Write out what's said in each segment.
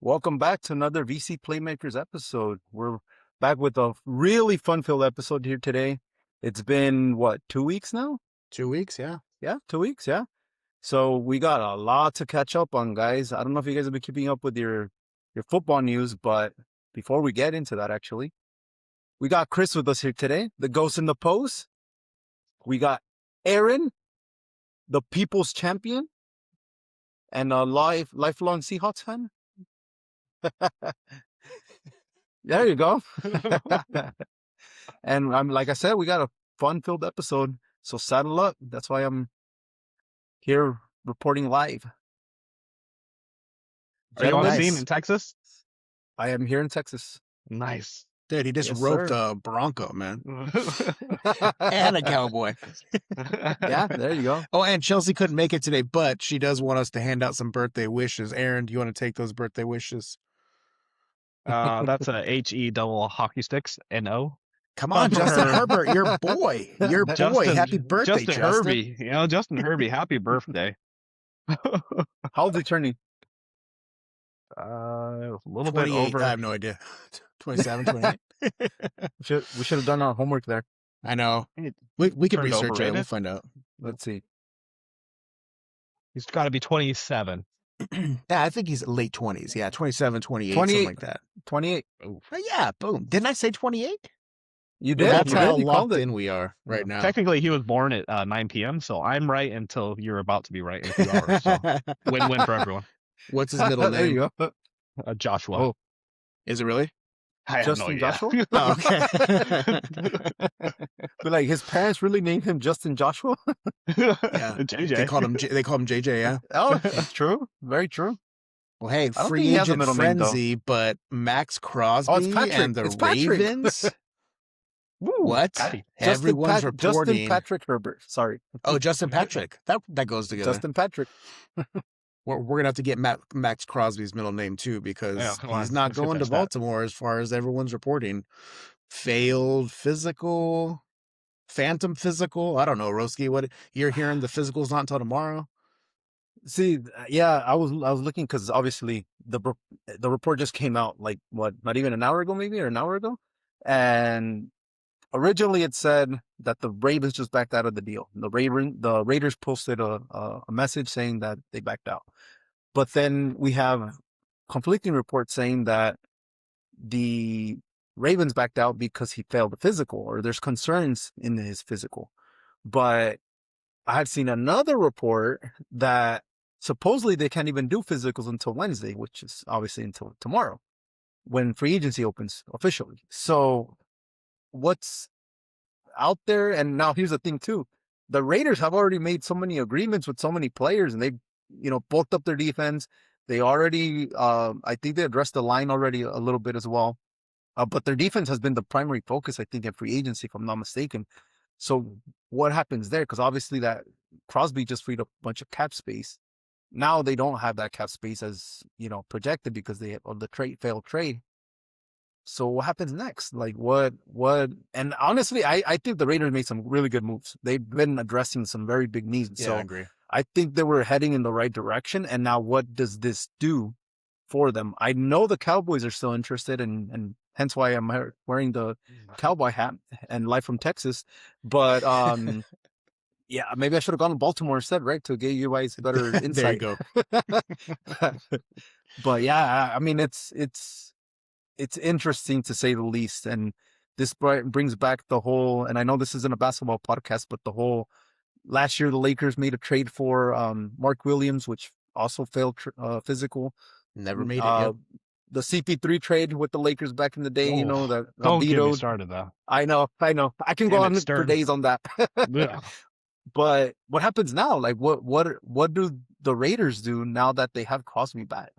Welcome back to another VC Playmakers episode. We're back with a really fun-filled episode here today. It's been, what, 2 weeks now? 2 weeks, yeah. Yeah, 2 weeks, yeah. So we got a lot to catch up on, guys. I don't know if you guys have been keeping up with your football news, but before we get into that, actually, we got Chris with us here today, the ghost in the pose. We got Aaron, the people's champion, and a lifelong Seahawks fan. There you go. And I'm like I said, we got a fun-filled episode, so saddle up. That's why I'm here reporting live. Are you on the Nice. scene in Texas? I am here in Texas. Nice. Dude, he just Yes, roped sir. a Bronco, man. And a cowboy. Yeah, there you go. Oh, and Chelsea couldn't make it today, but she does want us to hand out some birthday wishes. Aaron, do you want to take those birthday wishes? That's a HE double hockey sticks NO. Come on, Justin Herbert, your boy. Your boy. Justin, Happy birthday, Justin Herbie. You know, Justin Herbie, happy birthday. How old is he turning? A little 28. bit over. I have no idea. 27, 28. We should have done our homework there. I know. We can Turned research it. overrated. We'll find out. Let's see. He's got to be 27. Yeah, I think he's late 20s. Yeah, 27, 28, 28. something like that. 28. Oh, yeah, boom. Didn't I say 28? You did. That's you how did. You called locked it. in we are right now. Technically, he was born at 9 p.m., so I'm right until you're about to be right in a few hours. So win-win for everyone. What's his middle There name? you go. Joshua. Oh. Is it really? I have Justin no idea. Joshua? Oh, okay. But like his parents really named him Justin Joshua? Yeah. JJ. They called him JJ, yeah. Oh, that's true. Very true. Well, hey, don't free think he has a agent middle name, though. frenzy, but Max Crosby Patrick. and the It's Patrick. Ravens. Woo, What? Patty. Everyone's Justin reporting. Patrick Herbert. Sorry. Oh, Justin Patrick. That goes together. Justin Patrick. We're gonna have to get Max Crosby's middle name too, because Yeah, come on, he's not let's get going to past that. Baltimore as far as everyone's reporting. Failed physical, phantom physical. I don't know, Roski. What you're hearing? The physical's not until tomorrow. See, yeah, I was looking because obviously the report just came out like what, not even an hour ago, maybe, or an hour ago, and originally it said that the Ravens just backed out of the deal. The Raiders posted a message saying that they backed out, but then we have conflicting reports saying that the Ravens backed out because he failed the physical, or there's concerns in his physical. But I had seen another report that supposedly they can't even do physicals until Wednesday, which is obviously until tomorrow when free agency opens officially. So what's out there? And now here's the thing too. The Raiders have already made so many agreements with so many players, and they, bulked up their defense. They already, I think they addressed the line already a little bit as well. But their defense has been the primary focus, I think, in free agency, if I'm not mistaken. So what happens there? Because obviously that Crosby just freed up a bunch of cap space. Now they don't have that cap space as, projected because they have the failed trade. So what happens next? Like what, and honestly, I think the Raiders made some really good moves. They've been addressing some very big needs. Yeah, So I agree. I think they were heading in the right direction. And now what does this do for them? I know the Cowboys are still interested, and hence why I'm wearing the cowboy hat and live from Texas. But yeah, maybe I should have gone to Baltimore instead, right? To give you guys better insight. There you go. But yeah, I mean, it's interesting to say the least. And this brings back the whole, and I know this isn't a basketball podcast, but the whole last year, the Lakers made a trade for Mark Williams, which also failed physical. Never made it yet. The CP3 trade with the Lakers back in the day, that Don't get me vetoed. started, though. I know. I can go on for days on that. Yeah. But what happens now? Like, what do the Raiders do now that they have Crosby back?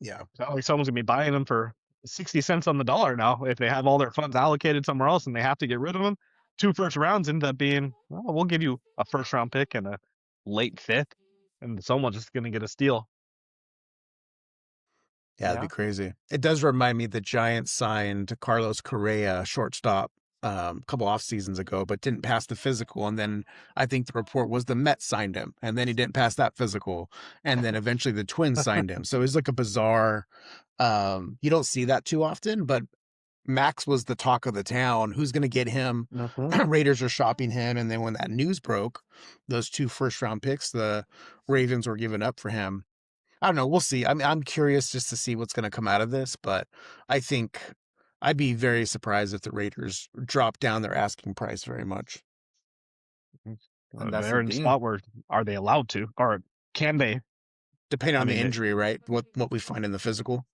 Yeah. So someone's gonna be buying them for 60 cents on the dollar now if they have all their funds allocated somewhere else and they have to get rid of them. 2 first rounds end up being, well, we'll give you a first round pick and a late 5th, and someone's just gonna get a steal. Yeah, that'd be crazy. It does remind me the Giants signed Carlos Correa, shortstop, couple off seasons ago, but didn't pass the physical. And then I think the report was the Mets signed him, and then he didn't pass that physical, and then eventually the Twins signed him. So it was like a bizarre. You don't see that too often, but Max was the talk of the town. Who's going to get him? Raiders are shopping him, and then when that news broke, those 2 first-round picks, the Ravens were giving up for him. I don't know. We'll see. I mean, I'm curious just to see what's going to come out of this, but I think I'd be very surprised if the Raiders drop down their asking price very much. And that's They're the in a thing. spot where are they allowed to, or can they? Depending on the mean, injury, right? What we find in the physical.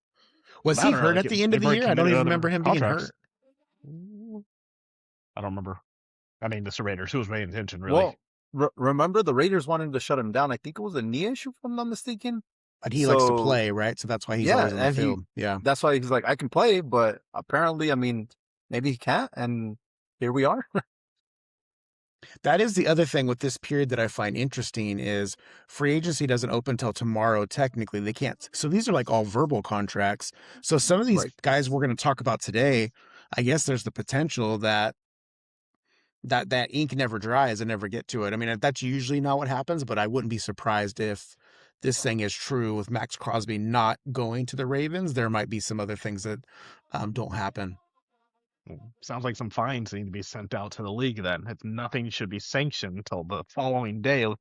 Was I he don't know, hurt like, at the end of they've the already year? I don't committed even other remember him being contracts. hurt. I don't remember. I mean, the Raiders. Who was paying attention, really? Well, remember the Raiders wanted to shut him down. I think it was a knee issue, if I'm not mistaken. But he likes to play, right? So that's why he's always on the and field. Yeah. that's why he's like, I can play, but apparently, I mean, maybe he can't, and here we are. That is the other thing with this period that I find interesting is free agency doesn't open till tomorrow. Technically, they can't. So these are like all verbal contracts. So some of these Right. guys we're going to talk about today, I guess there's the potential that ink never dries and never get to it. I mean, that's usually not what happens, but I wouldn't be surprised if this thing is true with Max Crosby not going to the Ravens. There might be some other things that don't happen. Sounds like some fines need to be sent out to the league then. If nothing should be sanctioned until the following day. You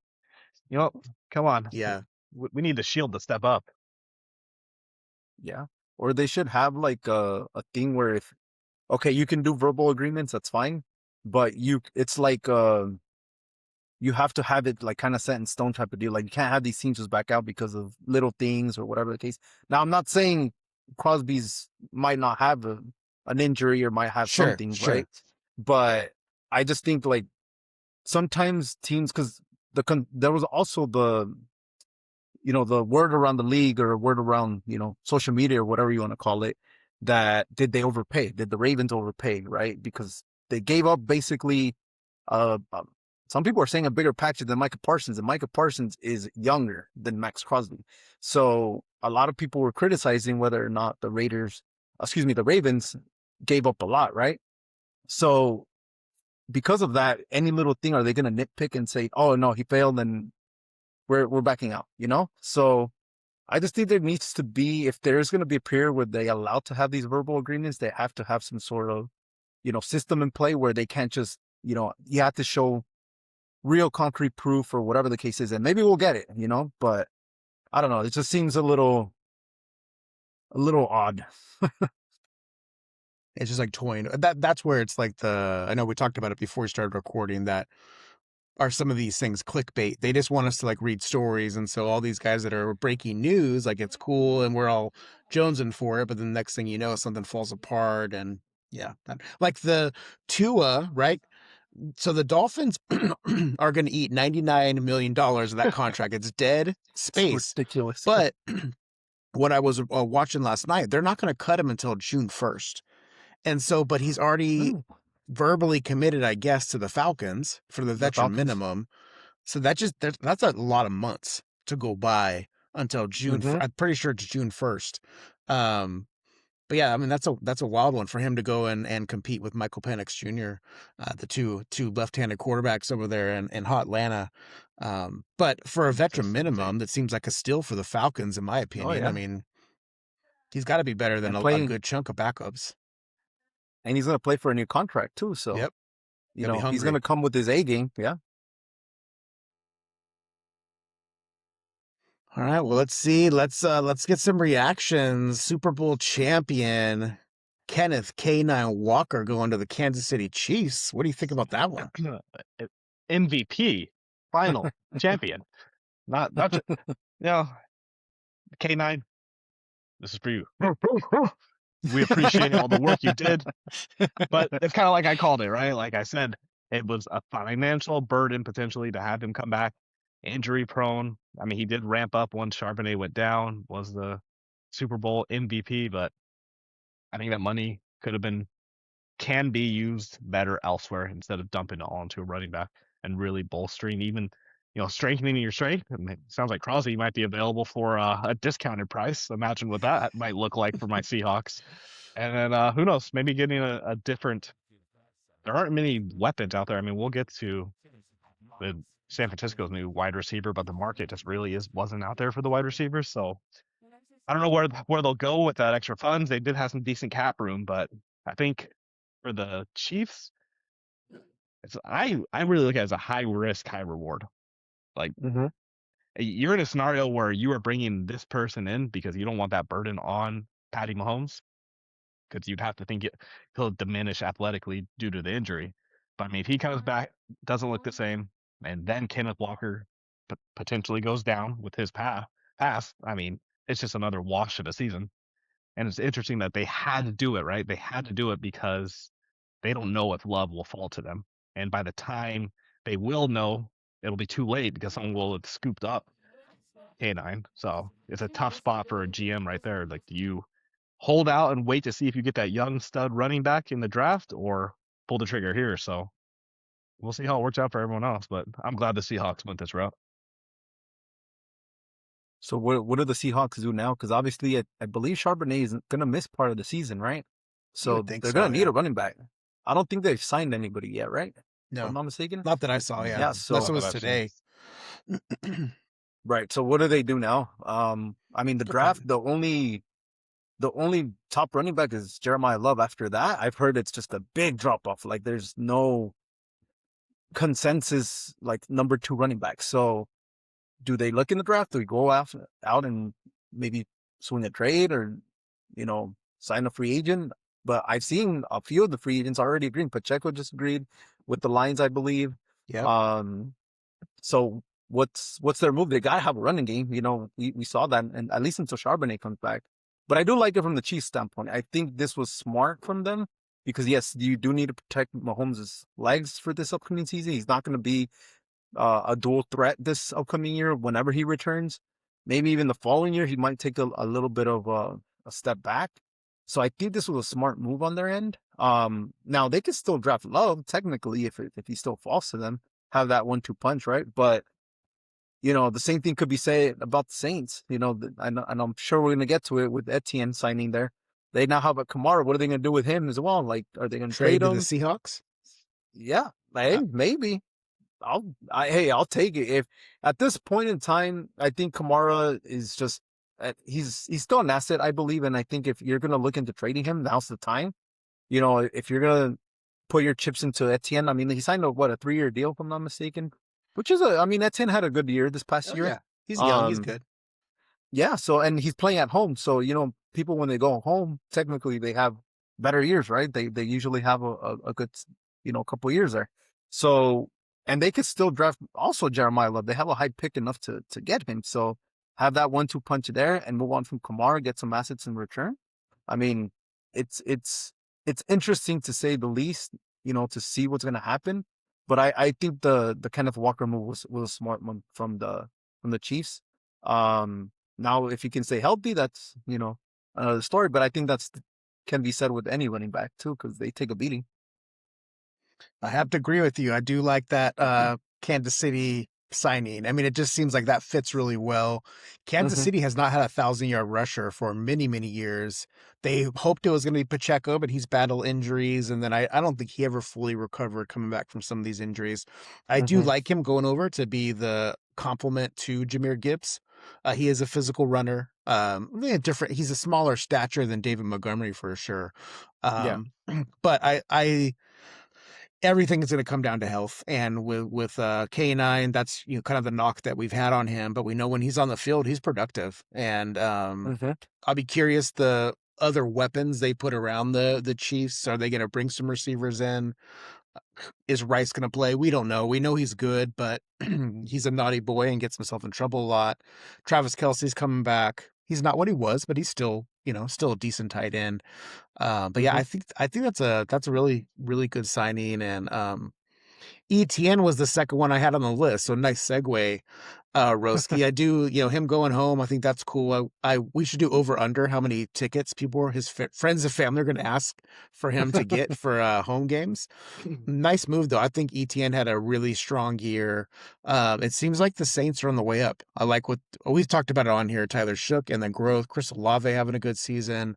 know, come on. Yeah. We need the Shield to step up. Yeah. Or they should have like a thing where if, okay, you can do verbal agreements, that's fine. But it's like, you have to have it like kind of set in stone type of deal. Like you can't have these teams just back out because of little things or whatever the case. Now, I'm not saying Crosby's might not have an injury or might have Sure, something, sure. right? But I just think like sometimes teams, because there was also the word around the league or word around social media or whatever you want to call it, that did they overpay? Did the Ravens overpay? Right? Because they gave up basically some people are saying a bigger package than Micah Parsons, and Micah Parsons is younger than Max Crosby. So a lot of people were criticizing whether or not the Ravens gave up a lot, right? So because of that, any little thing, are they going to nitpick and say, oh no, he failed and we're backing out, So I just think there needs to be, if there's going to be a period where they allowed to have these verbal agreements, they have to have some sort of, system in play where they can't just, you have to show real concrete proof or whatever the case is. And maybe we'll get it, but I don't know. It just seems a little odd. It's just like toying. That's where it's like I know we talked about it before we started recording, that are some of these things clickbait. They just want us to like read stories. And so all these guys that are breaking news, like it's cool and we're all jonesing for it. But then the next thing you know, something falls apart. And yeah, like the Tua, right? So the Dolphins are going to eat $99 million of that contract. It's dead space. It's ridiculous. But what I was watching last night, they're not going to cut him until June 1st. And so, but he's already verbally committed, I guess, to the Falcons for the veteran minimum. So that's a lot of months to go by until June. I'm pretty sure it's June 1st. But yeah, I mean, that's a wild one for him to go and compete with Michael Penix Jr., the two left-handed quarterbacks over there in hot Atlanta. But for a veteran minimum, that seems like a steal for the Falcons, in my opinion. Yeah. I mean, he's got to be better than a good chunk of backups. And he's going to play for a new contract too. So, yep. He's going to come with his A game. Yeah. All right. Well, let's see. Let's get some reactions. Super Bowl champion Kenneth K9 Walker going to the Kansas City Chiefs. What do you think about that one? MVP, final champion. Not K9. This is for you. We appreciate all the work you did, but it's kind of like I called it, right? Like I said, it was a financial burden potentially to have him come back, injury prone. I mean, he did ramp up once Charbonnet went down, was the Super Bowl MVP, but I think that money can be used better elsewhere instead of dumping it all into a running back and really bolstering, even strengthening your strength. And it sounds like Crosby might be available for a discounted price. Imagine what that might look like for my Seahawks. And then who knows, maybe getting a different there aren't many weapons out there. I mean, we'll get to the San Francisco's new wide receiver, but the market just really wasn't out there for the wide receivers. So I don't know where they'll go with that extra funds. They did have some decent cap room, but I think for the Chiefs, I really look at it as a high risk, high reward. Like Mm-hmm. you're in a scenario where you are bringing this person in because you don't want that burden on Patty Mahomes, because you'd have to think he'll diminish athletically due to the injury. But I mean, if he comes back, doesn't look the same, and then Kenneth Walker potentially goes down with his pass, I mean, it's just another wash of a season. And it's interesting that they had to do it, right? They had to do it because they don't know if Love will fall to them. And by the time they will know, it'll be too late because someone will have scooped up K9. So it's a tough spot for a GM right there. Like, do you hold out and wait to see if you get that young stud running back in the draft, or pull the trigger here? So we'll see how it works out for everyone else. But I'm glad the Seahawks went this route. So what do the Seahawks do now? Because obviously, I believe Charbonnet is going to miss part of the season, right? You would So think they're so, going to need yeah. a running back. I don't think they've signed anybody yet, right? If I'm No, not mistaken. not that I saw. Yeah, Yeah. unless So it Not that was I've seen. today. right. So what do they do now? I mean, the draft, the only top running back is Jeremiah Love. After that, I've heard it's just a big drop off. Like there's no consensus like number 2 running back. So do they look in the draft? Do we go out and maybe swing a trade, or sign a free agent? But I've seen a few of the free agents already agreeing. Pacheco just agreed with the Lions, I believe. Yep. So what's their move? They gotta have a running game. We saw that, and at least until Charbonnet comes back. But I do like it from the Chiefs standpoint. I think this was smart from them because yes, you do need to protect Mahomes' legs for this upcoming season. He's not going to be a dual threat this upcoming year whenever he returns. Maybe even the following year, he might take a little bit of a step back. So I think this was a smart move on their end. Now they could still draft Love technically if he still falls to them, have that 1-2 punch, right? But the same thing could be said about the Saints. And I'm sure we're gonna get to it with Etienne signing there. They now have a Kamara. What are they gonna do with him as well? Like, are they gonna Trade trade to the him? Seahawks. Yeah, hey, maybe. I'll take it. If at this point in time, I think Kamara is just he's still an asset, I believe, and I think if you're gonna look into trading him, now's the time. If you're gonna put your chips into Etienne, I mean, he signed a 3-year deal, if I'm not mistaken, which is I mean, Etienne had a good year this past Oh year. yeah, he's young. He's good. Yeah. So, and he's playing at home, so people when they go home, technically they have better years, right? They usually have a good couple years there. So, and they could still draft also Jeremiah Love. They have a high pick enough to get him. So have that 1-2 punch there and move on from Kamara, get some assets in return. I mean, it's interesting to say the least, to see what's going to happen. But I think the Kenneth Walker move was a smart one from the Chiefs. Now, if he can stay healthy, that's another story. But I think that's can be said with any running back too, because they take a beating. I have to agree with you. I do like that Kansas City signing. I mean, it just seems like that fits really well. Kansas Mm-hmm. City has not had a 1,000-yard rusher for many, many years. They hoped it was going to be Pacheco, but he's battled injuries, and then I don't think he ever fully recovered coming back from some of these injuries. I do Mm-hmm. like him going over to be the complement to Jahmyr Gibbs. He is a physical runner. Different. He's a smaller stature than David Montgomery for sure. Yeah. But I everything is going to come down to health. And with K9, that's kind of the knock that we've had on him. But we know when he's on the field, he's productive. And Mm-hmm. I'll be curious the other weapons they put around the Chiefs. Are they going to bring some receivers in? Is Rice going to play? We don't know. We know he's good, but he's a naughty boy and gets himself in trouble a lot. Travis Kelce's coming back. He's not what he was, but he's still a decent tight end. But yeah, Mm-hmm. I think that's a really, really good signing. And ETN was the second one I had on the list. So nice segue, Roski. I do, him going home. I think that's cool. We should do over under how many tickets people or his friends and family are going to ask for him to get for home games. Nice move though. I think ETN had a really strong year. It seems like the Saints are on the way up. I like what we've talked about it on here. Tyler Shook and then growth. Chris Olave having a good season.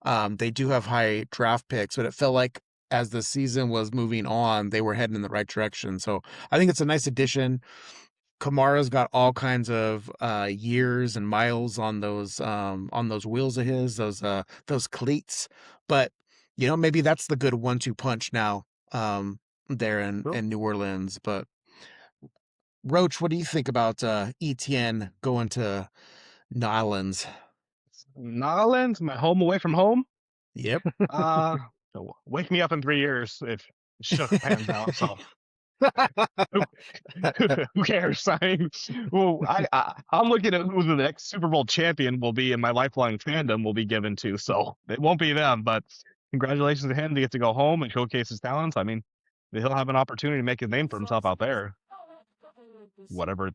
They do have high draft picks, but it felt like as the season was moving on, they were heading in the right direction. So I think it's a nice addition. Kamara's got all kinds of years and miles on those wheels of his, those cleats. But maybe that's the good 1-2 punch now there Cool. in New Orleans. But Roach, what do you think about ETN going to Nolans? Nolans, my home away from home. Yep. Wake me up in 3 years if Shook pans out. So who, who cares? I'm looking at who the next Super Bowl champion will be, and my lifelong fandom will be given to. So it won't be them. But congratulations to him to get to go home and showcase his talents. I mean, he'll have an opportunity to make a name for himself out there, whatever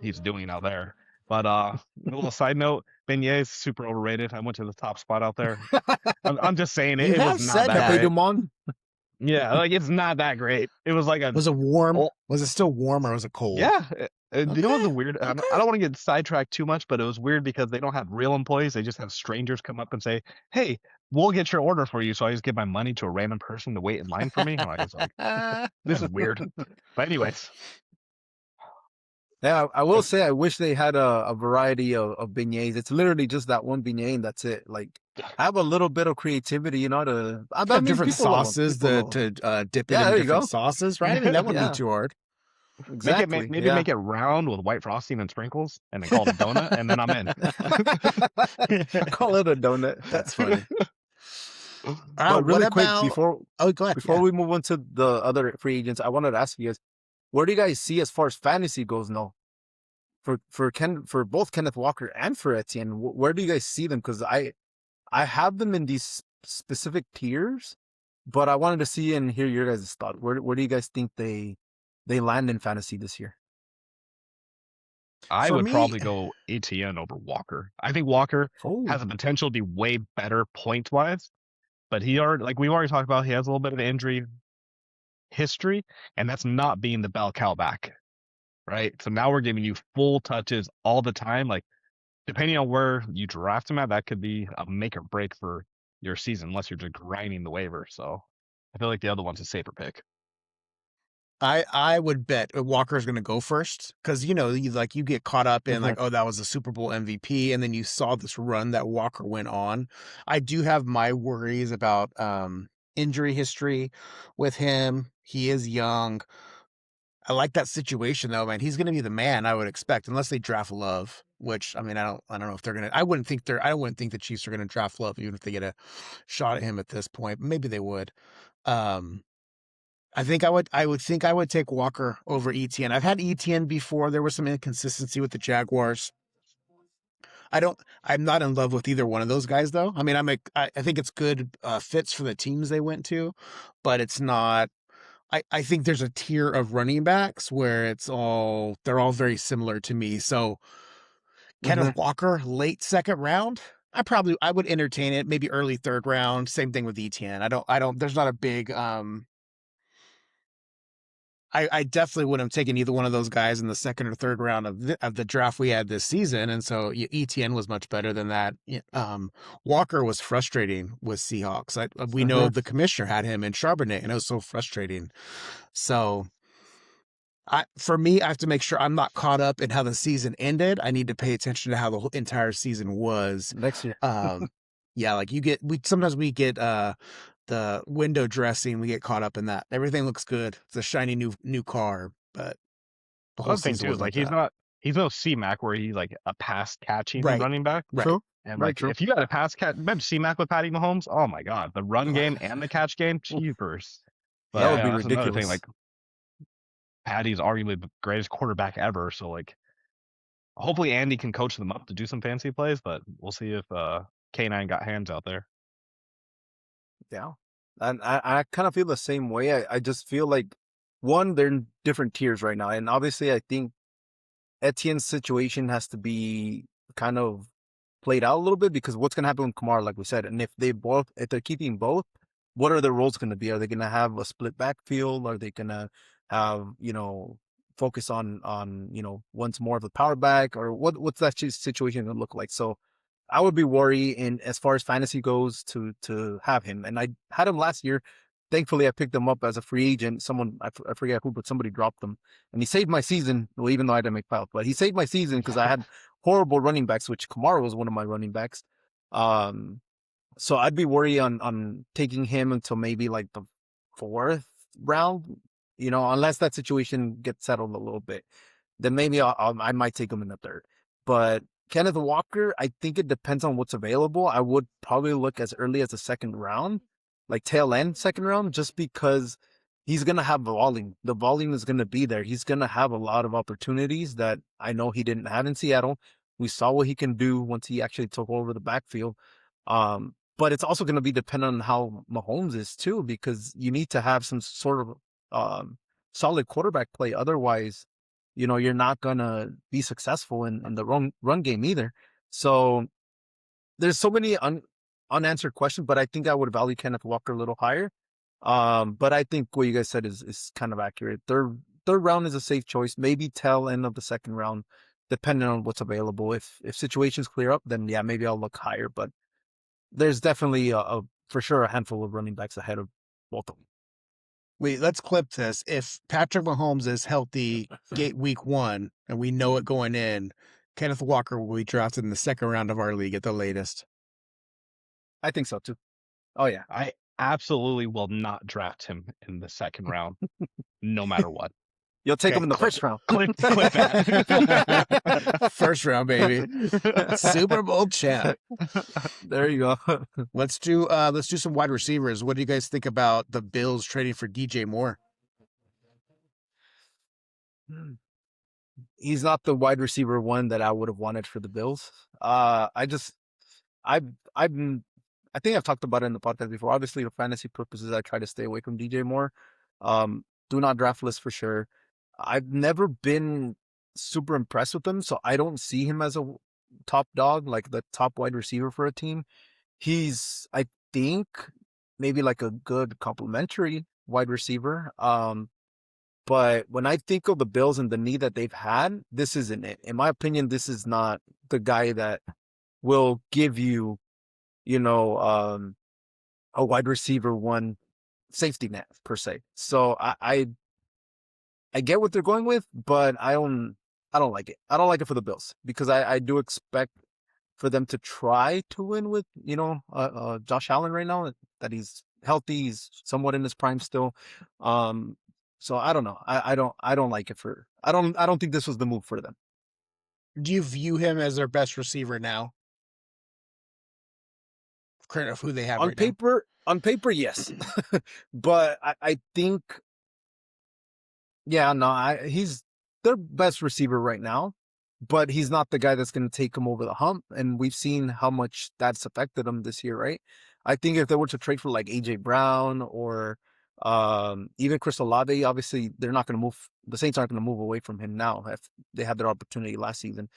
he's doing out there. But a little side note, Beignet is super overrated. I went to the top spot out there. I'm just saying You it was have not said that that. Cafe great. Du Monde. Yeah, like it's not that great. It was like a Was it warm? Oh, Was it still warm or was it cold? yeah. You know what's Okay, a weird? I okay. don't want to get sidetracked too much, but it was weird because they don't have real employees. They just have strangers come up and say, "Hey, we'll get your order for you." So I just give my money to a random person to wait in line for me. And I was like, "This is weird." But anyways, Yeah, I will say I wish they had a variety of beignets. It's literally just that one beignet and that's it. Like, have a little bit of creativity, I Have mean, different people love 'em. sauces People love 'em. to dip it Yeah, in there you different go. sauces, right? I mean, that wouldn't be Yeah, too hard. exactly. maybe Yeah. make it round with white frosting and sprinkles, and then call it a donut, and then I'm in. Call it a donut. That's funny. But What really quick, about? Oh, go ahead. before Yeah. we move on to the other free agents, I wanted to ask you guys, where do you guys see as far as fantasy goes now? For both Kenneth Walker and for Etienne, where do you guys see them? Because I have them in these specific tiers, but I wanted to see and hear your guys' thought. Where do you guys think they land in fantasy this year? I For would me, probably go ATN over Walker. I think Walker Oh, has the potential to be way better point wise, but like we've already talked about, he has a little bit of injury history, and that's not being the bell cow back, right? So now we're giving you full touches all the time. Like depending on where you draft him at, that could be a make or break for your season, unless you're just grinding the waiver. So I feel like the other one's a safer pick. I would bet Walker's going to go first because you get caught up in like, oh, that was a Super Bowl MVP, and then you saw this run that Walker went on. I do have my worries about injury history with him. He is young. I like that situation though, man. He's going to be the man I would expect, unless they draft Love. Which I mean, I don't know if they're gonna. I wouldn't think the Chiefs are gonna draft Love, even if they get a shot at him at this point. Maybe they would. Um, I would take Walker over ETN. I've had ETN before. There was some inconsistency with the Jaguars. I'm not in love with either one of those guys though. I mean, I think it's good fits for the teams they went to, but it's not. I think there's a tier of running backs where they're all very similar to me. So Kenneth Walker, late second round. I would entertain it. Maybe early third round. Same thing with ETN. There's not a big I definitely wouldn't have taken either one of those guys in the second or third round of the draft we had this season, and so ETN was much better than that. Walker was frustrating with Seahawks. We know the commissioner had him in Charbonnet, and it was so frustrating. So, for me, I have to make sure I'm not caught up in how the season ended. I need to pay attention to how the whole entire season was. next year. Yeah, like sometimes we get the window dressing, we get caught up in that. Everything looks good. It's a shiny new car, but the whole Other thing season too was is like like that. he's no C-Mac where he's like a pass catching Right. running back. Right. True. And Very like true. if you got a pass catch, remember C-Mac with Patty Mahomes? Oh my God, the run game and the catch game, cheapers. But That would yeah, be that's another thing. ridiculous. Like Patty's arguably the greatest quarterback ever. So like, hopefully Andy can coach them up to do some fancy plays. But we'll see if K9 got hands out there. Yeah. And I kind of feel the same way. I just feel like, one, they're in different tiers right now. And obviously, I think Etienne's situation has to be kind of played out a little bit, because what's going to happen with Kamara, like we said, and if they're keeping both, what are their roles going to be? Are they going to have a split backfield? Are they going to have, focus on, once more of a power back, or what's that situation going to look like? So I would be worried in as far as fantasy goes to have him. And I had him last year, thankfully I picked him up as a free agent. Someone I forget who, but somebody dropped him, and he saved my season. Well, even though I didn't make playoffs, but he saved my season because I had horrible running backs, which Kamara was one of my running backs. Um, so I'd be worried on taking him until maybe like the fourth round, unless that situation gets settled a little bit. Then maybe I might take him in the third. But Kenneth Walker, I think it depends on what's available. I would probably look as early as the second round, like tail end second round, just because he's gonna have volume. The volume is gonna be there. He's gonna have a lot of opportunities that I know he didn't have in Seattle. We saw what he can do once he actually took over the backfield. But it's also going to be dependent on how Mahomes is too, because you need to have some sort of solid quarterback play. Otherwise, you're not going to be successful in the run game either. So there's so many unanswered questions, but I think I would value Kenneth Walker a little higher. But I think what you guys said is kind of accurate. Third round is a safe choice. Maybe tail end of the second round, depending on what's available. If situations clear up, then yeah, maybe I'll look higher. But there's definitely for sure a handful of running backs ahead of both of them. Wait, let's clip this. If Patrick Mahomes is healthy gate week 1 and we know it going in, Kenneth Walker will be drafted in the second round of our league at the latest. I think so too. Oh yeah. I absolutely will not draft him in the second round, no matter what. You'll take Okay, him in the first round. Clip that. First round, baby. Super Bowl champ. There you go. Let's do some wide receivers. What do you guys think about the Bills trading for DJ Moore? He's not the wide receiver one that I would have wanted for the Bills. I think I've talked about it in the podcast before. Obviously, for fantasy purposes, I try to stay away from DJ Moore. Do not draft list for sure. I've never been super impressed with him, so I don't see him as a top dog, like the top wide receiver for a team. He's, I think, maybe like a good complementary wide receiver. But when I think of the Bills and the need that they've had, this isn't it. In my opinion, this is not the guy that will give you, a wide receiver one safety net per se. So I get what they're going with, but I don't like it. I don't like it for the Bills because I do expect for them to try to win with, Josh Allen right now, that he's healthy, he's somewhat in his prime still. So I don't know. I don't like it I don't think this was the move for them. Do you view him as their best receiver now? Credit of who they have On right now. On paper, yes. But I think, yeah, no, he's their best receiver right now, but he's not the guy that's going to take him over the hump. And we've seen how much that's affected him this year, right? I think if they were to trade for like AJ Brown or even Chris Olave, obviously they're not going to move. The Saints aren't going to move away from him now if they had their opportunity last season.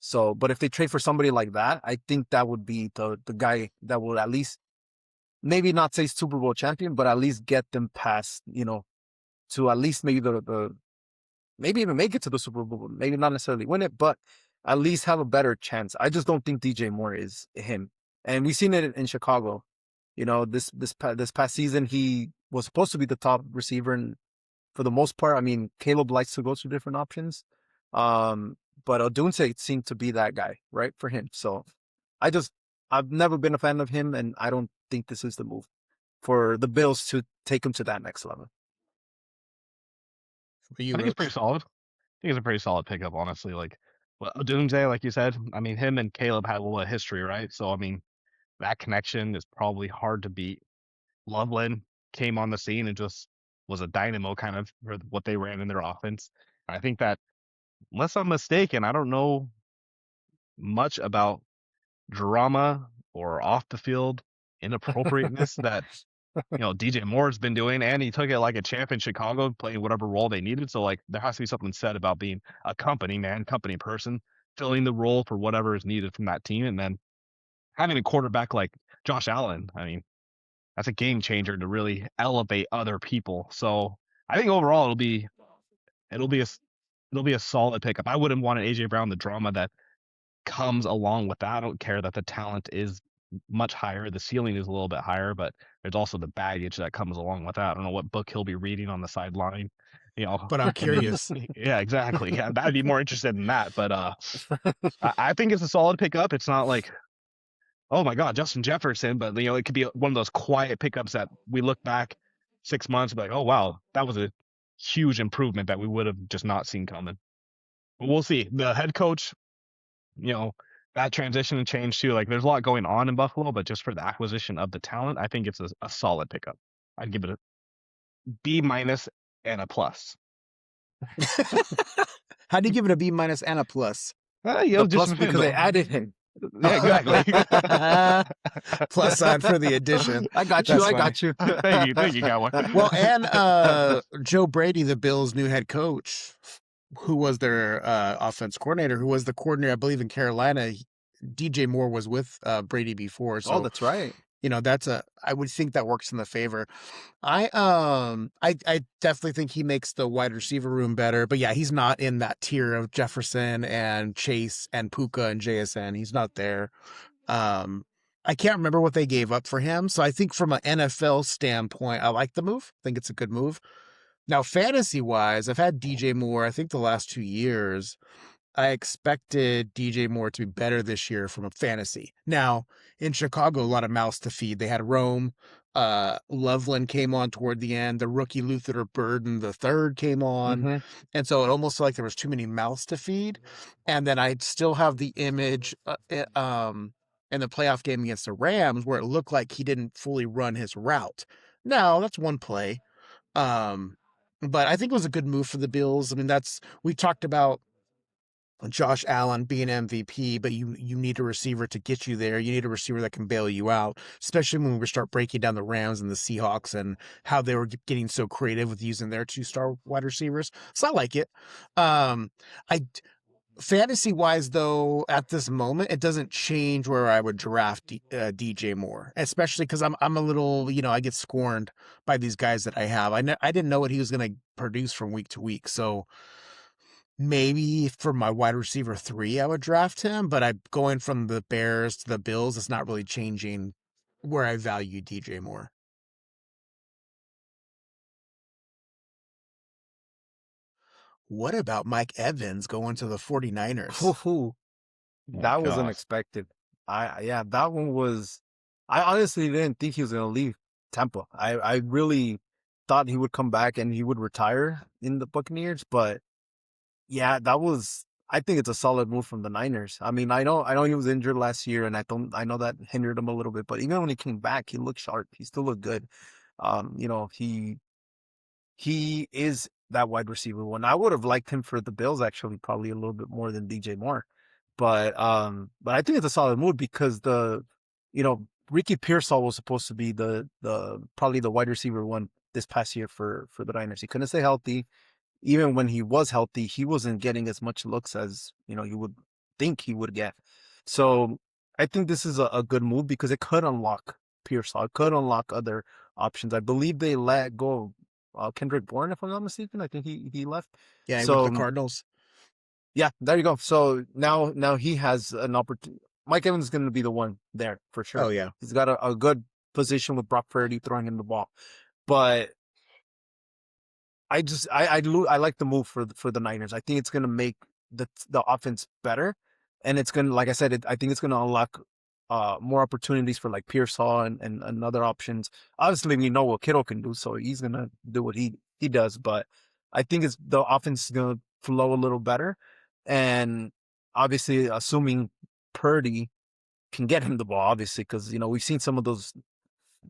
So, but if they trade for somebody like that, I think that would be the guy that will at least maybe not say Super Bowl champion, but at least get them past, to at least maybe maybe even make it to the Super Bowl. Maybe not necessarily win it, but at least have a better chance. I just don't think DJ Moore is him, and we've seen it in Chicago. This past season, he was supposed to be the top receiver, and for the most part, I mean, Caleb likes to go through different options. But Odunze seemed to be that guy, right, for him. So I've never been a fan of him, and I don't think this is the move for the Bills to take him to that next level. I think it's pretty solid. I think it's a pretty solid pickup, honestly. Like, well, Doomsday, like you said, I mean, him and Caleb had a little history, right? So, I mean, that connection is probably hard to beat. Loveland came on the scene and just was a dynamo kind of for what they ran in their offense. I think that, unless I'm mistaken, I don't know much about drama or off the field inappropriateness that DJ Moore's been doing, and he took it like a champ in Chicago, playing whatever role they needed. So like there has to be something said about being a company person, filling the role for whatever is needed from that team, and then having a quarterback like Josh Allen. I mean, that's a game changer to really elevate other people. So I think overall it'll be a solid pickup. I wouldn't want an AJ Brown, the drama that comes along with that. I don't care that the talent is much higher. The ceiling is a little bit higher, but there's also the baggage that comes along with that. I don't know what book he'll be reading on the sideline. But I'm And then curious. yeah, exactly. Yeah, I'd be more interested in that. But I think it's a solid pickup. It's not like, oh my God, Justin Jefferson, but it could be one of those quiet pickups that we look back 6 months and be like, oh wow, that was a huge improvement that we would have just not seen coming. But we'll see. The head coach, you know, that transition and change too. Like there's a lot going on in Buffalo, but just for the acquisition of the talent, I think it's a solid pickup. I'd give it a B minus and a plus. How do you give it a B minus and a plus? The Just plus because they added him. Yeah, exactly. Plus sign for the addition. I got you. That's I funny. got you. Thank you, Cowboy. Well, and Joe Brady, the Bills' new head coach, who was their offense coordinator, who was the coordinator, I believe, in Carolina. DJ Moore was with Brady before, so Oh, that's right. I would think that works in the favor. I definitely think he makes the wide receiver room better, but yeah, he's not in that tier of Jefferson and Chase and Puka and JSN. He's not there. I can't remember what they gave up for him, so I think from an NFL standpoint, I like the move. I think it's a good move. Now, fantasy wise, I've had DJ Moore, I think the last 2 years. I expected DJ Moore to be better this year from a fantasy. Now, in Chicago, a lot of mouths to feed. They had Rome. Loveland came on toward the end. The rookie Luther Burden the third came on. Mm-hmm. And so it almost felt like there was too many mouths to feed. And then I still have the image in the playoff game against the Rams where it looked like he didn't fully run his route. Now, that's one play. But I think it was a good move for the Bills. I mean, we talked about Josh Allen being MVP, but you need a receiver to get you there. You need a receiver that can bail you out, especially when we start breaking down the Rams and the Seahawks and how they were getting so creative with using their 2-star wide receivers. So I like it. Fantasy wise, though, at this moment, it doesn't change where I would draft DJ Moore, especially because I'm a little, I get scorned by these guys that I have. I didn't know what he was going to produce from week to week, so. Maybe for my wide receiver 3, I would draft him, but I'm going from the Bears to the Bills. It's not really changing where I value DJ Moore. What about Mike Evans going to the 49ers? Ooh, Oh, that was gosh. unexpected. That one was. I honestly didn't think he was gonna leave Tampa. I really thought he would come back and he would retire in the Buccaneers, but yeah, that was. I think it's a solid move from the Niners. I mean, I know he was injured last year, and I know that hindered him a little bit. But even when he came back, he looked sharp. He still looked good. He is that wide receiver one. I would have liked him for the Bills actually, probably a little bit more than DJ Moore. But I think it's a solid move because Ricky Pearsall was supposed to be the probably the wide receiver one this past year for the Niners. He couldn't stay healthy. Even when he was healthy, he wasn't getting as much looks as you would think he would get. So I think this is a good move because it could unlock Pearsall. It could unlock other options. I believe they let go Kendrick Bourne, if I'm not mistaken. I think he left. Yeah, he went So to the Cardinals. yeah, there you go. So now he has an opportunity. Mike Evans is going to be the one there for sure. Oh, yeah. He's got a good position with Brock Purdy throwing him the ball, but I like the move for the Niners. I think it's going to make the offense better, and it's going to, like I said, I think it's going to unlock more opportunities for like Pearsall and other options. Obviously, we know what Kittle can do, so he's going to do what he does. But I think the offense is going to flow a little better, and obviously, assuming Purdy can get him the ball, obviously, because we've seen some of those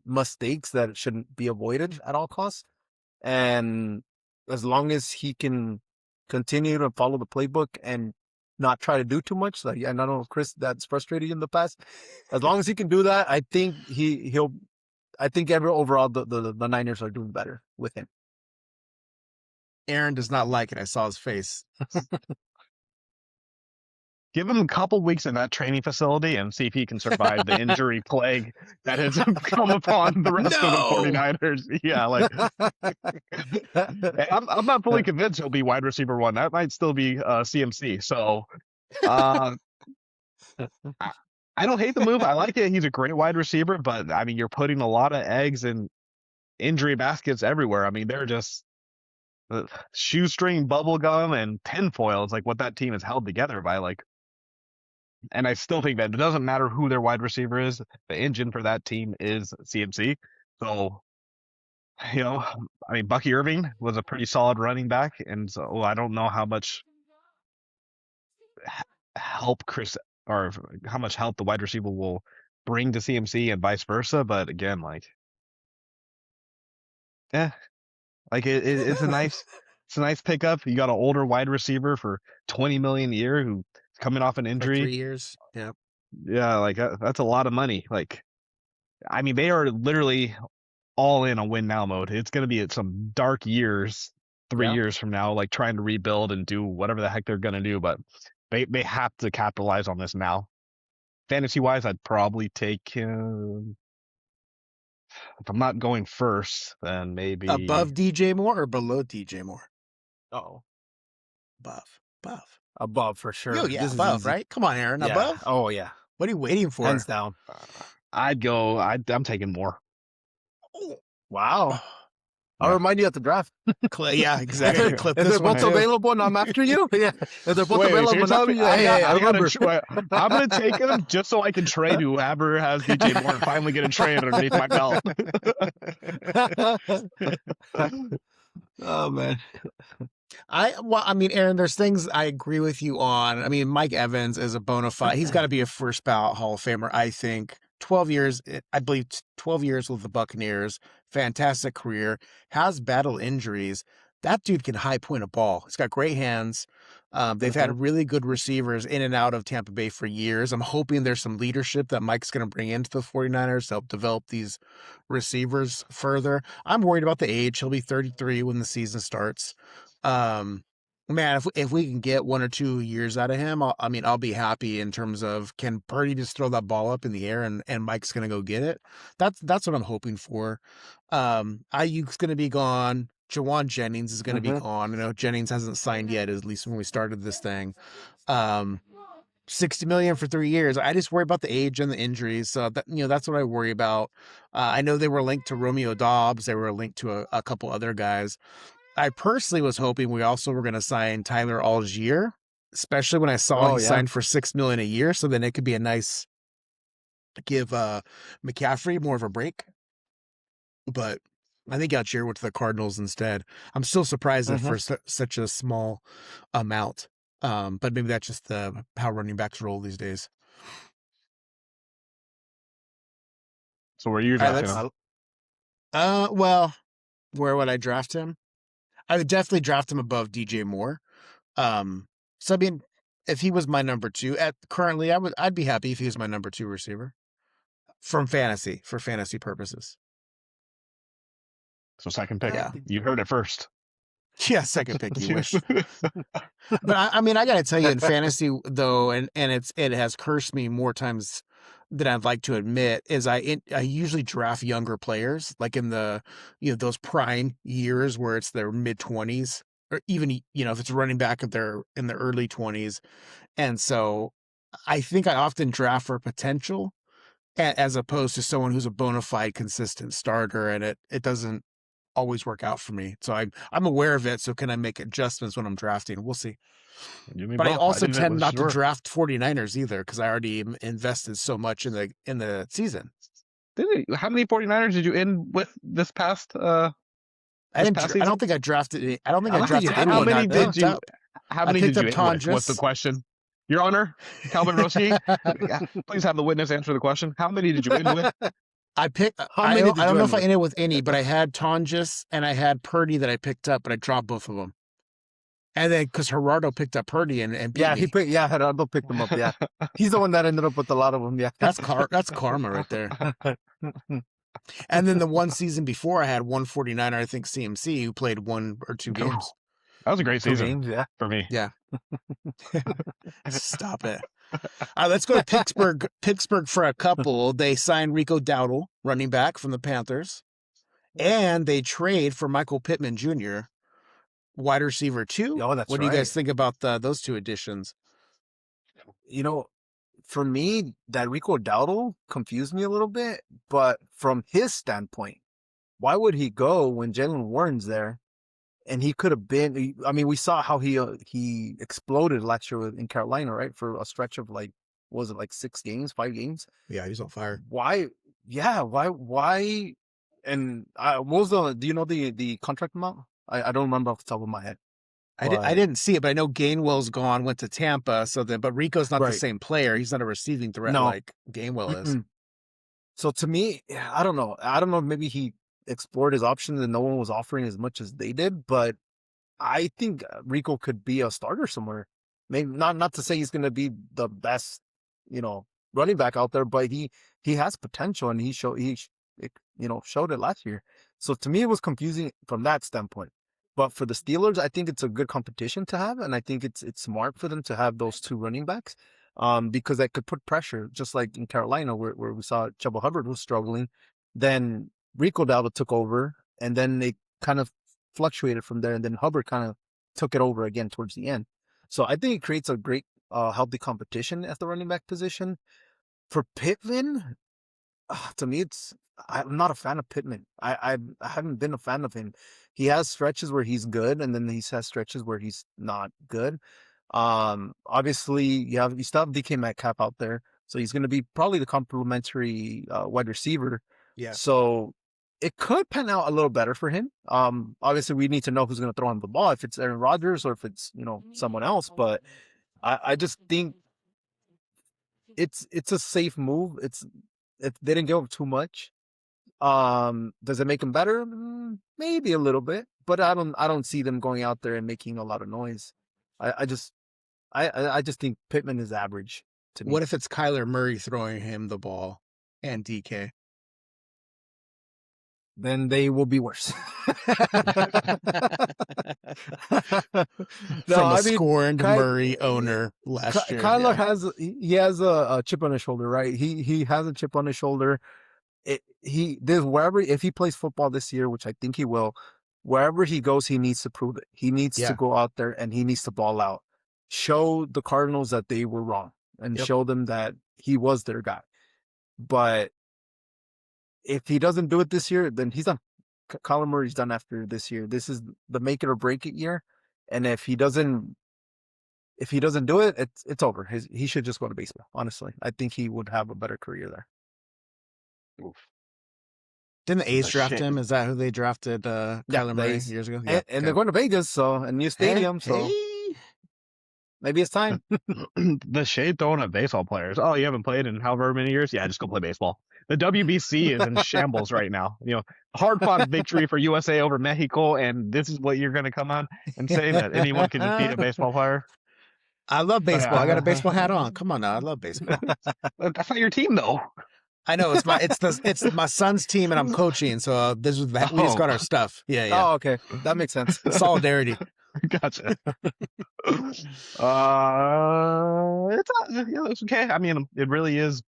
mistakes that shouldn't be avoided at all costs. And as long as he can continue to follow the playbook and not try to do too much, like, and I know, Chris, that's frustrated you in the past. As long as he can do that, I think he'll. I think overall the Niners are doing better with him. Aaron does not like it. I saw his face. Give him a couple weeks in that training facility and see if he can survive the injury plague that has come upon the rest of the 49ers. Yeah, like I'm not fully convinced he'll be wide receiver one. That might still be CMC. So I don't hate the move. I like it. He's a great wide receiver, but I mean, you're putting a lot of eggs in injury baskets everywhere. I mean, they're just shoestring, bubble gum, and tinfoil is like what that team is held together by. Like, and I still think that it doesn't matter who their wide receiver is. The engine for that team is CMC. So, I mean, Bucky Irving was a pretty solid running back, and so I don't know how much help Chris or how much help the wide receiver will bring to CMC and vice versa. But again, like, yeah, like it's a nice pickup. You got an older wide receiver for 20 million a year who's coming off an For injury. 3 years. Yeah. Yeah, like that's a lot of money. Like, I mean, they are literally all in on win now mode. It's going to be some dark years, 3 years from now, like trying to rebuild and do whatever the heck they're going to do. But they have to capitalize on this now. Fantasy wise, I'd probably take him. If I'm not going first, then maybe Above DJ Moore or below DJ Moore? Oh, Above. above for sure. Oh, yeah, This is above, easy. right? Come on, Aaron. Yeah. Above? Oh yeah. What are you waiting for? Hands down. I'd go. I'm taking more. Wow. I'll Yeah. remind you at the draft. Yeah, exactly. Clip If this they're one both too. available and I'm after you, yeah. If they're both Wait, so available you're and telling after me you, hey, I remember. I'm gonna take him just so I can trade whoever has DJ Moore and finally get a trade underneath my belt. Oh man. I mean, Aaron, there's things I agree with you on. I mean, Mike Evans is a bona fide. He's got to be a first ballot Hall of Famer, I think. 12 years, I believe 12 years with the Buccaneers. Fantastic career. Has battled injuries. That dude can high point a ball. He's got great hands. They've had really good receivers in and out of Tampa Bay for years. I'm hoping there's some leadership that Mike's going to bring into the 49ers to help develop these receivers further. I'm worried about the age. He'll be 33 when the season starts. Man, if we can get 1 or 2 years out of him, I'll be happy in terms of, can Purdy just throw that ball up in the air and Mike's gonna go get it? That's what I'm hoping for. Ayuk's gonna be gone. Jawan Jennings is gonna be gone. I know Jennings hasn't signed yet, at least when we started this thing. $60 million for 3 years. I just worry about the age and the injuries. So that's what I worry about. I know they were linked to Romeo Dobbs. They were linked to a couple other guys. I personally was hoping we also were going to sign Tyler Algier, especially when I saw he signed for $6 million a year. So then it could be a nice give McCaffrey more of a break. But I think Algier went to the Cardinals instead. I'm still surprised that for such a small amount. But maybe that's just how running backs roll these days. So where are you drafting him? Well, where would I draft him? I would definitely draft him above DJ Moore. So I mean, if he was my number 2 currently, I'd be happy if he was my number 2 receiver for fantasy purposes. So second pick. Yeah. You heard it first. Yeah, second pick. You wish. But I mean, I got to tell you, in fantasy though, and it has cursed me more times than I'd like to admit, is I usually draft younger players, like in the those prime years where it's their mid-20s, or even if it's running back in their early 20s, and so I think I often draft for potential as opposed to someone who's a bona fide consistent starter, and it doesn't always work out for me. So I'm aware of it. So can I make adjustments when I'm drafting? We'll see. But I also tend not to draft 49ers either, because I already invested so much in the season. How many 49ers did you end with this past? I don't think I drafted. I don't think I drafted anyone. How many did you? How many did you end with? What's the question? Your Honor, Calvin Roski, please have the witness answer the question. How many did you end with? I picked. I don't know if I ended with any, but I had Tonjes and I had Purdy that I picked up, but I dropped both of them. And then because Gerardo picked up Purdy and beat me. Gerardo picked them up. Yeah, he's the one that ended up with a lot of them. Yeah, that's karma right there. And then the one season before, I had 149er, I think CMC, who played 1 or 2 games. That was a great season. Games, for me. Yeah. Stop it. All right, let's go to Pittsburgh. Pittsburgh for a couple. They signed Rico Dowdle, running back from the Panthers, and they trade for Michael Pittman Jr., wide receiver 2. Oh, that's what do you guys think about those 2 additions? for me, that Rico Dowdle confused me a little bit. But from his standpoint, why would he go when Jalen Warren's there? And he could have been. I mean, we saw how he exploded last year in Carolina, right? For a stretch of like, what was it, like 6 games, 5 games? Yeah, he's on fire. Why? Yeah, why? And what was the? Do you know the contract amount? I don't remember off the top of my head. I But didn't see it, but I know Gainwell's gone, went to Tampa. So then, but Rico's not the right, same player. He's not a receiving threat no. like Gainwell is. Mm-mm. So to me, I don't know. I don't know. Maybe he explored his options and no one was offering as much as they did. But I think Rico could be a starter somewhere. Maybe not to say he's going to be the best, you know, running back out there, but he has potential and showed it last year. So to me, it was confusing from that standpoint. But for the Steelers, I think it's a good competition to have, and I think it's smart for them to have those two running backs, because that could put pressure, just like in Carolina where we saw Chuba Hubbard was struggling, then Rico Dowdle took over, and then they kind of fluctuated from there, and then Hubbard kind of took it over again towards the end. So I think it creates a great, healthy competition at the running back position. For Pittman, to me, I'm not a fan of Pittman. I haven't been a fan of him. He has stretches where he's good, and then he has stretches where he's not good. Obviously, you still have DK Metcalf out there, so he's going to be probably the complementary wide receiver. Yeah. So it could pan out a little better for him. Obviously, we need to know who's going to throw him the ball, if it's Aaron Rodgers or if it's someone else. But I just think it's a safe move. They didn't give up too much. Does it make them better? Maybe a little bit, but I don't see them going out there and making a lot of noise. I just think Pittman is average to me. What if it's Kyler Murray throwing him the ball and DK? Then they will be worse. From a scorned Murray owner last year. Kyler has a chip on his shoulder, right? He has a chip on his shoulder. If he plays football this year, which I think he will, wherever he goes, he needs to prove it. He needs to go out there and he needs to ball out. Show the Cardinals that they were wrong and show them that he was their guy. But if he doesn't do it this year, then he's done. Kyler Murray's done after this year. This is the make it or break it year. And if he doesn't do it, it's over. He should just go to baseball. Honestly, I think he would have a better career there. Oof. Didn't the A's draft him? Is that who they drafted Kyler Murray years ago? Yeah, and they're going to Vegas, so a new stadium. So maybe it's time. The shade thrown at baseball players. Oh, you haven't played in however many years? Yeah, just go play baseball. The WBC is in shambles right now. Hard-fought victory for USA over Mexico, and this is what you're going to come on and say that anyone can just beat a baseball player? I love baseball. I got a baseball hat on. Come on now, I love baseball. That's not your team, though. I know it's my son's team, and I'm coaching. So we just got our stuff. Yeah. Oh, okay, that makes sense. Solidarity. Gotcha. It's okay. I mean, it really is.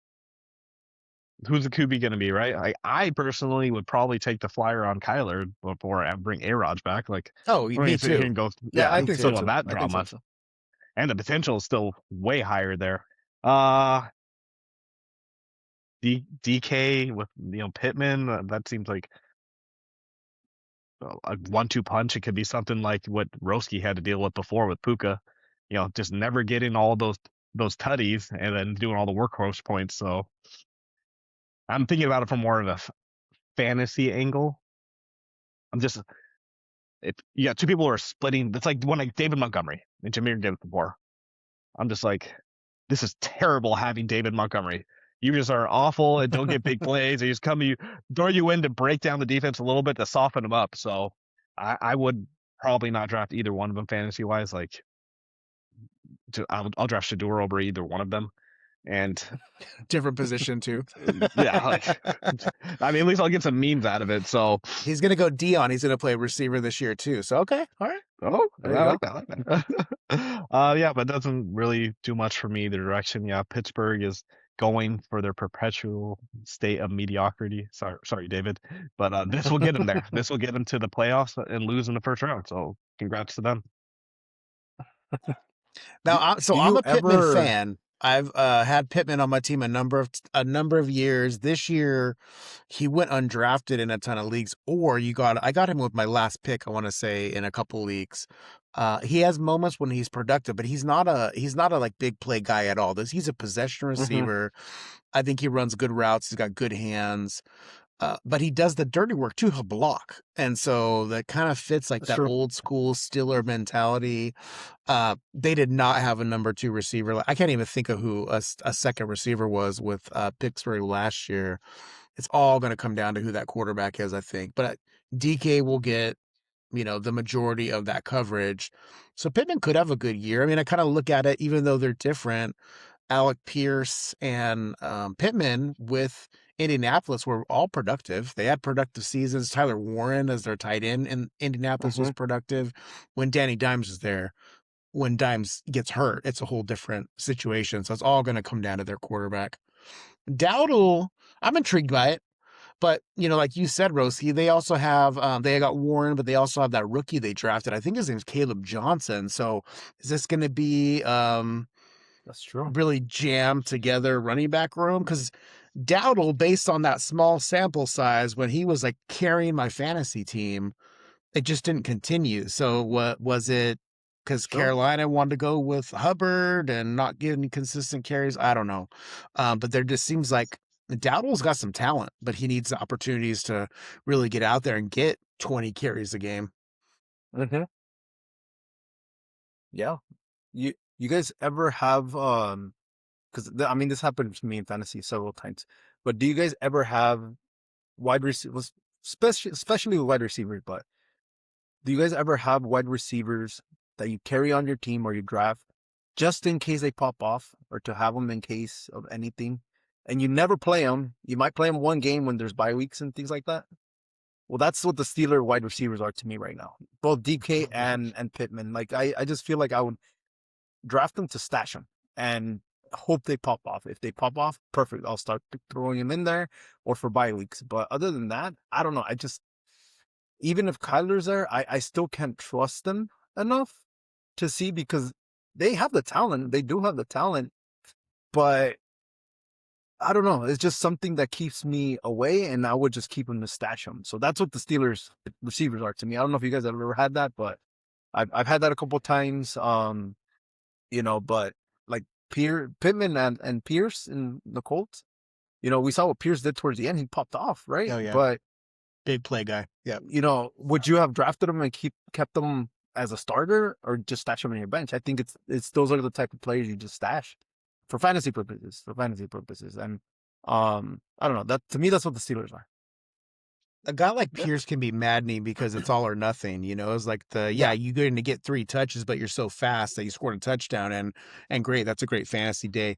Who's the QB going to be, right? I personally would probably take the flyer on Kyler before I bring A-Rod back. Like, me too. Can go, I think so. On that drama, and the potential is still way higher there. DK with Pittman, that seems like a 1-2 punch. It could be something like what Roski had to deal with before with Puka. Just never getting all those tutties and then doing all the workhorse points. So I'm thinking about it from more of a fantasy angle. If you got two people who are splitting, it's like one like David Montgomery and Jameer did it before. I'm just like, this is terrible having David Montgomery. You just are awful and don't get big plays. They just throw you in to break down the defense a little bit to soften them up. So I would probably not draft either one of them fantasy wise. Like, I'll draft Shador over either one of them. And different position too. Yeah, I mean, at least I'll get some memes out of it. So he's gonna go Dion. He's gonna play receiver this year too. So okay, all right. Oh, I like that. Yeah, but it doesn't really do much for me. The direction, Pittsburgh is going for their perpetual state of mediocrity. Sorry, David, but this will get them there. This will get them to the playoffs and lose in the first round. So congrats to them. Now, I'm a Pittman fan. I've had Pittman on my team a number of years. This year, he went undrafted in a ton of leagues. Or I got him with my last pick. I want to say in a couple leagues. He has moments when he's productive, but he's not a like big play guy at all. He's a possession Mm-hmm. receiver. I think he runs good routes. He's got good hands. But he does the dirty work too. He'll block, and so that kind of fits like That's that true. old school Steeler mentality. They did not have a number two receiver. I can't even think of who a second receiver was with Pittsburgh last year. It's all going to come down to who that quarterback is, I think. But DK will get, the majority of that coverage. So Pittman could have a good year. I mean, I kind of look at it, even though they're different. Alec Pierce and Pittman with Indianapolis were all productive. They had productive seasons. Tyler Warren as their tight end in Indianapolis Mm-hmm. was productive. When Danny Dimes is there, when Dimes gets hurt, it's a whole different situation. So it's all going to come down to their quarterback. Dowdle, I'm intrigued by it. But, like you said, Rosie, they also have, they got Warren, but they also have that rookie they drafted. I think his name's Caleb Johnson. So is this going to be That's true. really jammed together running back room? Because Dowdle, based on that small sample size, when he was like carrying my fantasy team, it just didn't continue. So what was it? Because That's true. Carolina wanted to go with Hubbard and not give any consistent carries. I don't know. But there just seems like Dowdle's got some talent, but he needs the opportunities to really get out there and get 20 carries a game. Mm-hmm. Yeah. You guys ever have because I mean this happened to me in fantasy several times, but do you guys ever have wide receivers, especially with wide receivers, but do you guys ever have wide receivers that you carry on your team or you draft just in case they pop off or to have them in case of anything? And you never play them. You might play them one game when there's bye weeks and things like that. Well, that's what the Steeler wide receivers are to me right now. Both DK and Pittman. Like I just feel like I would draft them to stash them and hope they pop off. If they pop off, perfect. I'll start throwing them in there or for bye weeks. But other than that, I don't know. I just even if Kyler's there, I still can't trust them enough to see because they have the talent. They do have the talent, but I don't know. It's just something that keeps me away, and I would just keep them to stash them. So that's what the Steelers receivers are to me. I don't know if you guys have ever had that, but I've had that a couple times. But like Pittman and Pierce in the Colts, we saw what Pierce did towards the end. He popped off, right? Oh, yeah. But Big play guy. Yeah. would you have drafted him and kept them as a starter or just stash them on your bench? I think it's those are the type of players you just stash for fantasy purposes. And I don't know. That to me that's what the Steelers are. A guy like Yeah. Pierce can be maddening because it's all or nothing. It's like Yeah. you're going to get 3 touches, but you're so fast that you scored a touchdown and great. That's a great fantasy day.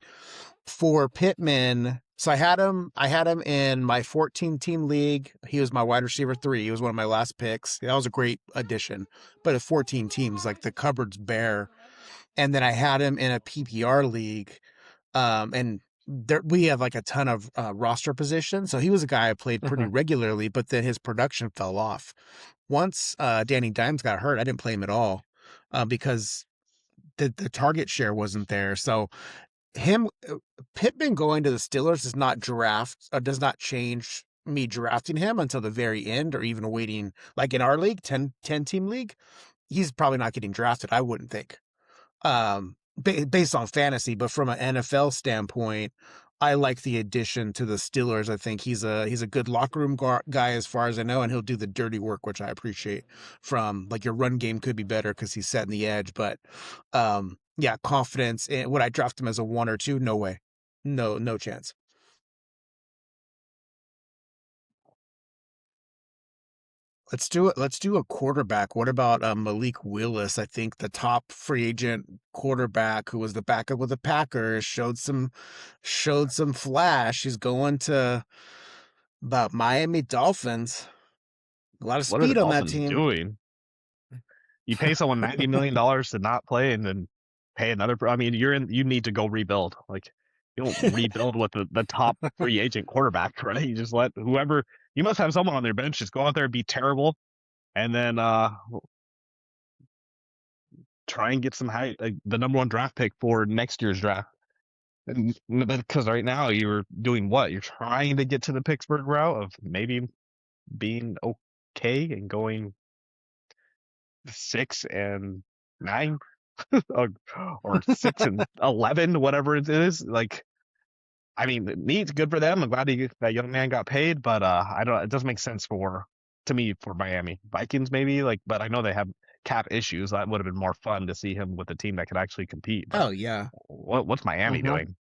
For Pittman, so I had him in my 14 team league. He was my wide receiver 3. He was one of my last picks. That was a great addition. But at 14 teams, like the cupboard's bare. And then I had him in a PPR league. And there we have like a ton of roster positions. So he was a guy I played pretty Mhm. regularly, but then his production fell off. Once Danny Dimes got hurt, I didn't play him at all because the target share wasn't there. So him Pittman going to the Steelers does not change me drafting him until the very end or even waiting. Like in our league, 10 team league, he's probably not getting drafted, I wouldn't think, based on fantasy. But from an NFL standpoint, I like the addition to the Steelers. I think he's a good locker room guy as far as I know, and he'll do the dirty work, which I appreciate. From like your run game could be better because he's setting the edge, but yeah, confidence. Would I draft him as a 1 or 2? No way, no chance. Let's do it. Let's do a quarterback. What about Malik Willis? I think the top free agent quarterback who was the backup with the Packers showed some flash. He's going to about Miami Dolphins. A lot of What are the speed on that Dolphins team. doing? You pay someone $90 million to not play, and then pay another. I mean, you need to go rebuild. Like you don't rebuild with the top free agent quarterback, right? You just let whoever. You must have someone on their bench just go out there and be terrible, and then try and get some high the number 1 draft pick for next year's draft. Because right now you're doing what? You're trying to get to the Pittsburgh route of maybe being okay and going 6-9 or, or 6-11, whatever it is. Like, I mean, neat, good for them. I'm glad that young man got paid, but I don't. It doesn't make sense to me for Miami Vikings maybe. Like, but I know they have cap issues. That would have been more fun to see him with a team that could actually compete. But Oh yeah. what's Miami Hmm. doing?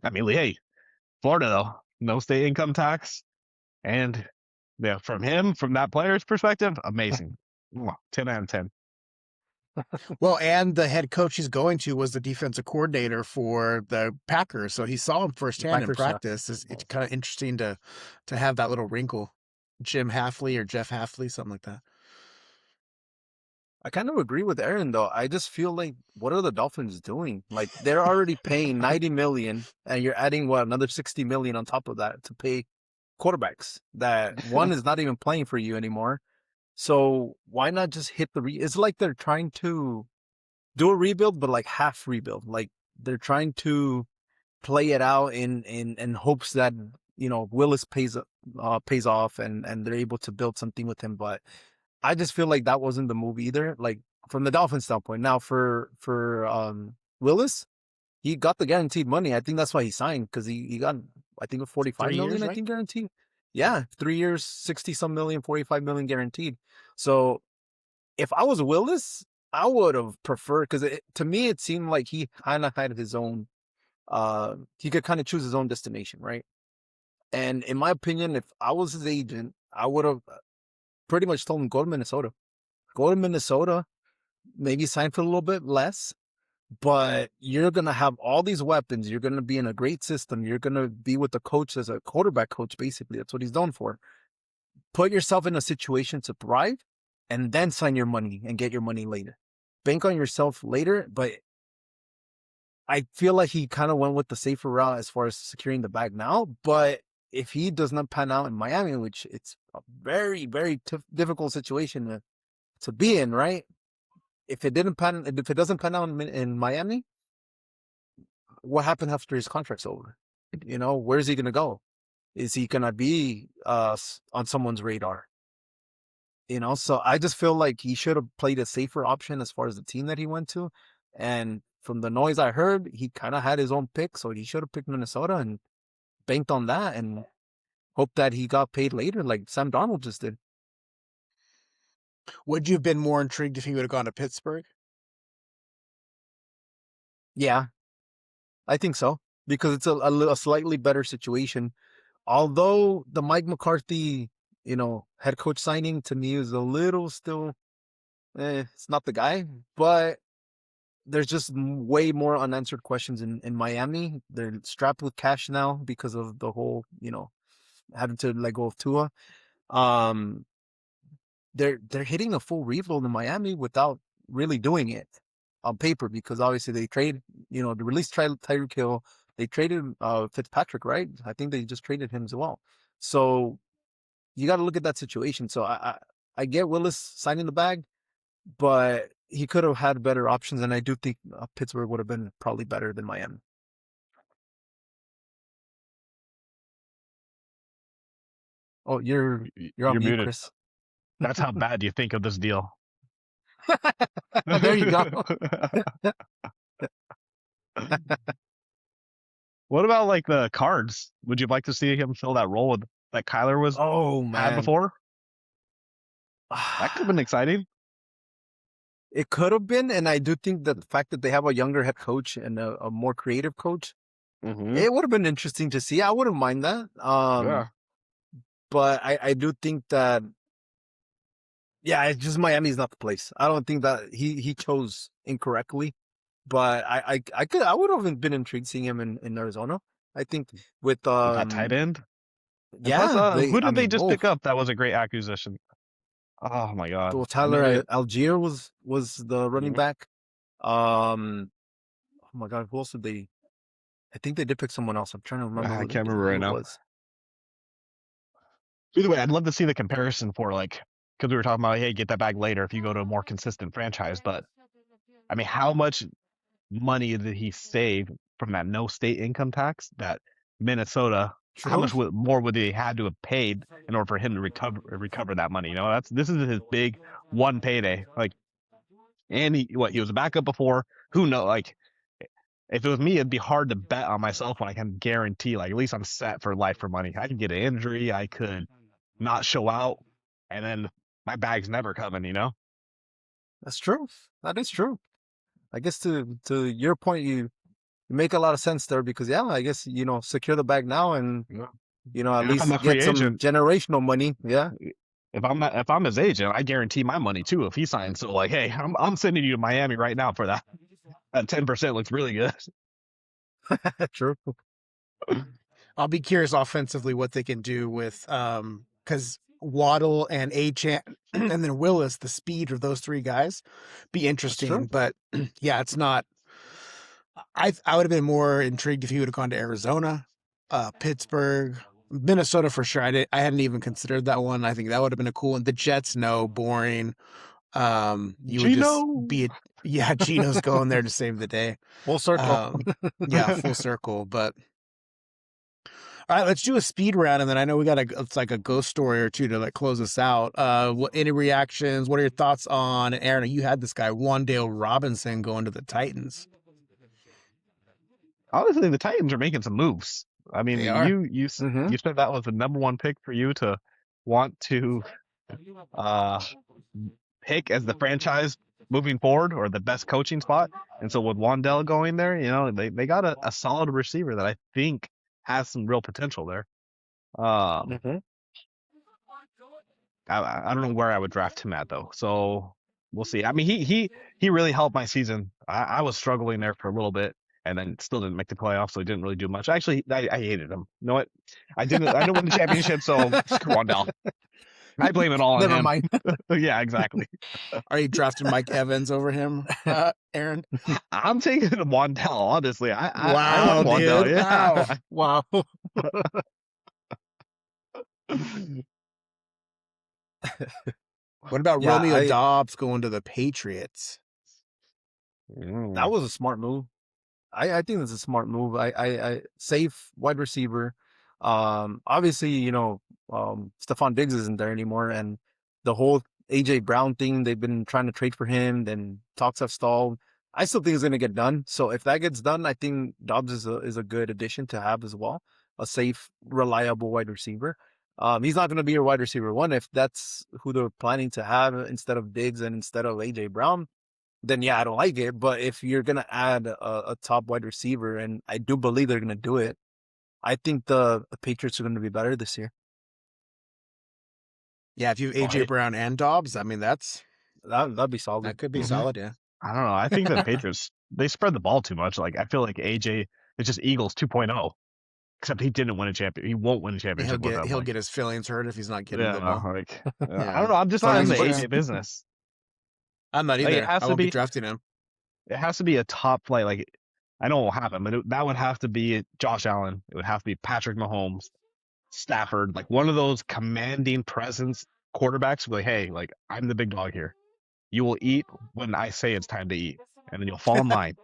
I mean, hey, Florida though, no state income tax, and yeah, from that player's perspective, amazing. 10 out of 10. Well, and the head coach he's going to was the defensive coordinator for the Packers, so he saw him The firsthand in Packers, yeah. practice. It's kind of interesting to have that little wrinkle. Jim Halfley or Jeff Halfley, something like that. I kind of agree with Aaron though. I just feel like what are the Dolphins doing? Like they're already paying 90 million and you're adding what another 60 million on top of that to pay quarterbacks that one is not even playing for you anymore. So why not just hit it's like they're trying to do a rebuild but like half rebuild. Like they're trying to play it out in hopes that Willis pays off and they're able to build something with him, but I just feel like that wasn't the move either. Like from the Dolphins standpoint. Now for Willis, he got the guaranteed money. I think that's why he signed because he got I think 45 3 million. years, I right? think guaranteed. Yeah, 3 years, 60 some million, 45 million guaranteed. So if I was Willis, I would have preferred because to me it seemed like he kind of had his own. He could kind of choose his own destination, right? And in my opinion, if I was his agent, I would have pretty much told him go to Minnesota. Go to Minnesota, maybe sign for a little bit less, but you're going to have all these weapons. You're going to be in a great system. You're going to be with the coach as a quarterback coach, basically. That's what he's known for. Put yourself in a situation to thrive and then sign your money and get your money later. Bank on yourself later, but I feel like he kind of went with the safer route as far as securing the bag now. But if he does not pan out in Miami, which it's a very, very difficult situation to be in, right? If it doesn't pan out in Miami, what happened after his contract's over? Where's he gonna go? Is he gonna be on someone's radar? So I just feel like he should have played a safer option as far as the team that he went to. And from the noise I heard, he kind of had his own pick, so he should have picked Minnesota and banked on that and hoped that he got paid later, like Sam Darnold just did. Would you have been more intrigued if he would have gone to Pittsburgh? Yeah, I think so because it's a slightly better situation. Although the Mike McCarthy, head coach signing to me is a little still, it's not the guy, but there's just way more unanswered questions in Miami. They're strapped with cash now because of the whole, having to let go of Tua. Um, they're hitting a full rebuild in Miami without really doing it on paper because obviously they trade, they released Tyreek Hill. They traded Fitzpatrick, right? I think they just traded him as well. So you got to look at that situation. So I get Willis signing the bag, but he could have had better options, and I do think Pittsburgh would have been probably better than Miami. Oh, you're on You're mute, muted. Chris. That's how bad you think of this deal. There you go. What about like the Cards? Would you like to see him fill that role that Kyler Oh had man, before? That could have been exciting. it could have been, and I do think that the fact that they have a younger head coach and a more creative coach, Mm-hmm. it would have been interesting to see. I wouldn't mind that. Yeah. But I do think that yeah, it's just Miami's not the place. I don't think that he chose incorrectly, but I would have been intrigued seeing him in Arizona. I think with With that tight end. And plus, yeah, who I did they mean, just oh, pick up that was a great acquisition? Oh my God. well, I know Tyler Algier was the running Mhm. back. Oh my God, who else did they? I think they did pick someone else. I'm trying to remember I can't remember who right it now. was. Either way, I'd love to see the comparison for because we were talking about, hey, get that bag later if you go to a more consistent franchise. But I mean, how much money that he saved from that no state income tax that Minnesota, how True. much more would they had to have paid in order for him to recover that money? You know, this is his big one payday. Like, and he was a backup before. Who knows? Like, if it was me, it'd be hard to bet on myself when I can guarantee, like, at least I'm set for life for money. I could get an injury, I could not show out, and then my bag's never coming. You know? That's true. That is true. I guess to your point, you make a lot of sense there because yeah, I guess secure the bag now and at And if I'm a least free get some agent, generational money. Yeah, if I'm his agent, I guarantee my money too if he signs. So like, hey, I'm sending you to Miami right now for that. That 10% looks really good. true. I'll be curious offensively what they can do with because Waddle and Achan and then Willis, the speed of those three guys, be That's true. interesting. But yeah, it's not. I would have been more intrigued if he would have gone to Arizona, Pittsburgh, Minnesota for sure. I hadn't even considered that one. I think that would have been a cool one. The Jets, no, boring. You would just Gino. be Gino's going there to save the day. Full circle. Yeah, full circle. But all right, let's do a speed round, and then I know we got it's like a ghost story or two to like close us out. Any reactions? What are your thoughts on Aaron? You had this guy Wandale Robinson going to the Titans. Honestly, the Titans are making some moves. I mean, They are. you Mhm. said that was the number one pick for you to want to uh pick as the franchise moving forward or the best coaching spot. And so with Wandell going there, they got a solid receiver that I think has some real potential there. Um, Mhm. I don't know where I would draft him at though. So we'll see. I mean, he really helped my season. I was struggling there for a little bit, and then still didn't make the playoffs, so he didn't really do much. Actually, I hated him. You know what? I didn't win the championship, so screw Wandell. I blame it all on Never him. mind. Yeah, exactly. Are you drafting Mike Evans over him, Aaron? I'm taking Wandell. Honestly, I Wow, like Wandell. dude. Yeah. Wow. What about Yeah, Romeo Dobbs going to the Patriots? that was a smart move. I think that's a smart move. I safe wide receiver. Obviously, Stephon Diggs isn't there anymore, and the whole AJ Brown thing, they've been trying to trade for him, then talks have stalled. I still think it's gonna get done. So if that gets done, I think Dobbs is a good addition to have as well. A safe, reliable wide receiver. He's not gonna be your wide receiver one if that's who they're planning to have instead of Diggs and instead of AJ Brown, then yeah, I don't like it. But if you're gonna add a top wide receiver, and I do believe they're gonna do it, I think the Patriots are gonna be better this year. Yeah, if you have AJ Brown and Dobbs, I mean That'd be solid. that could be Mhm. solid. Yeah. I don't know. I think the Patriots they spread the ball too much. Like I feel like AJ is just Eagles 2.0. Except he didn't win a champion. He won't win a championship with them. He'll get his feelings hurt if he's not getting yeah, the ball. like Yeah. I don't know. I'm just not in the Feelings AJ business. I'm not Like, either. it has I to won't be be. drafting him. It has to be a top flight. Like I know what will happen, but that would have to be Josh Allen. It would have to be Patrick Mahomes, Stafford, like one of those commanding presence quarterbacks. Like, hey, like I'm the big dog here. You will eat when I say it's time to eat, and then you'll fall in line.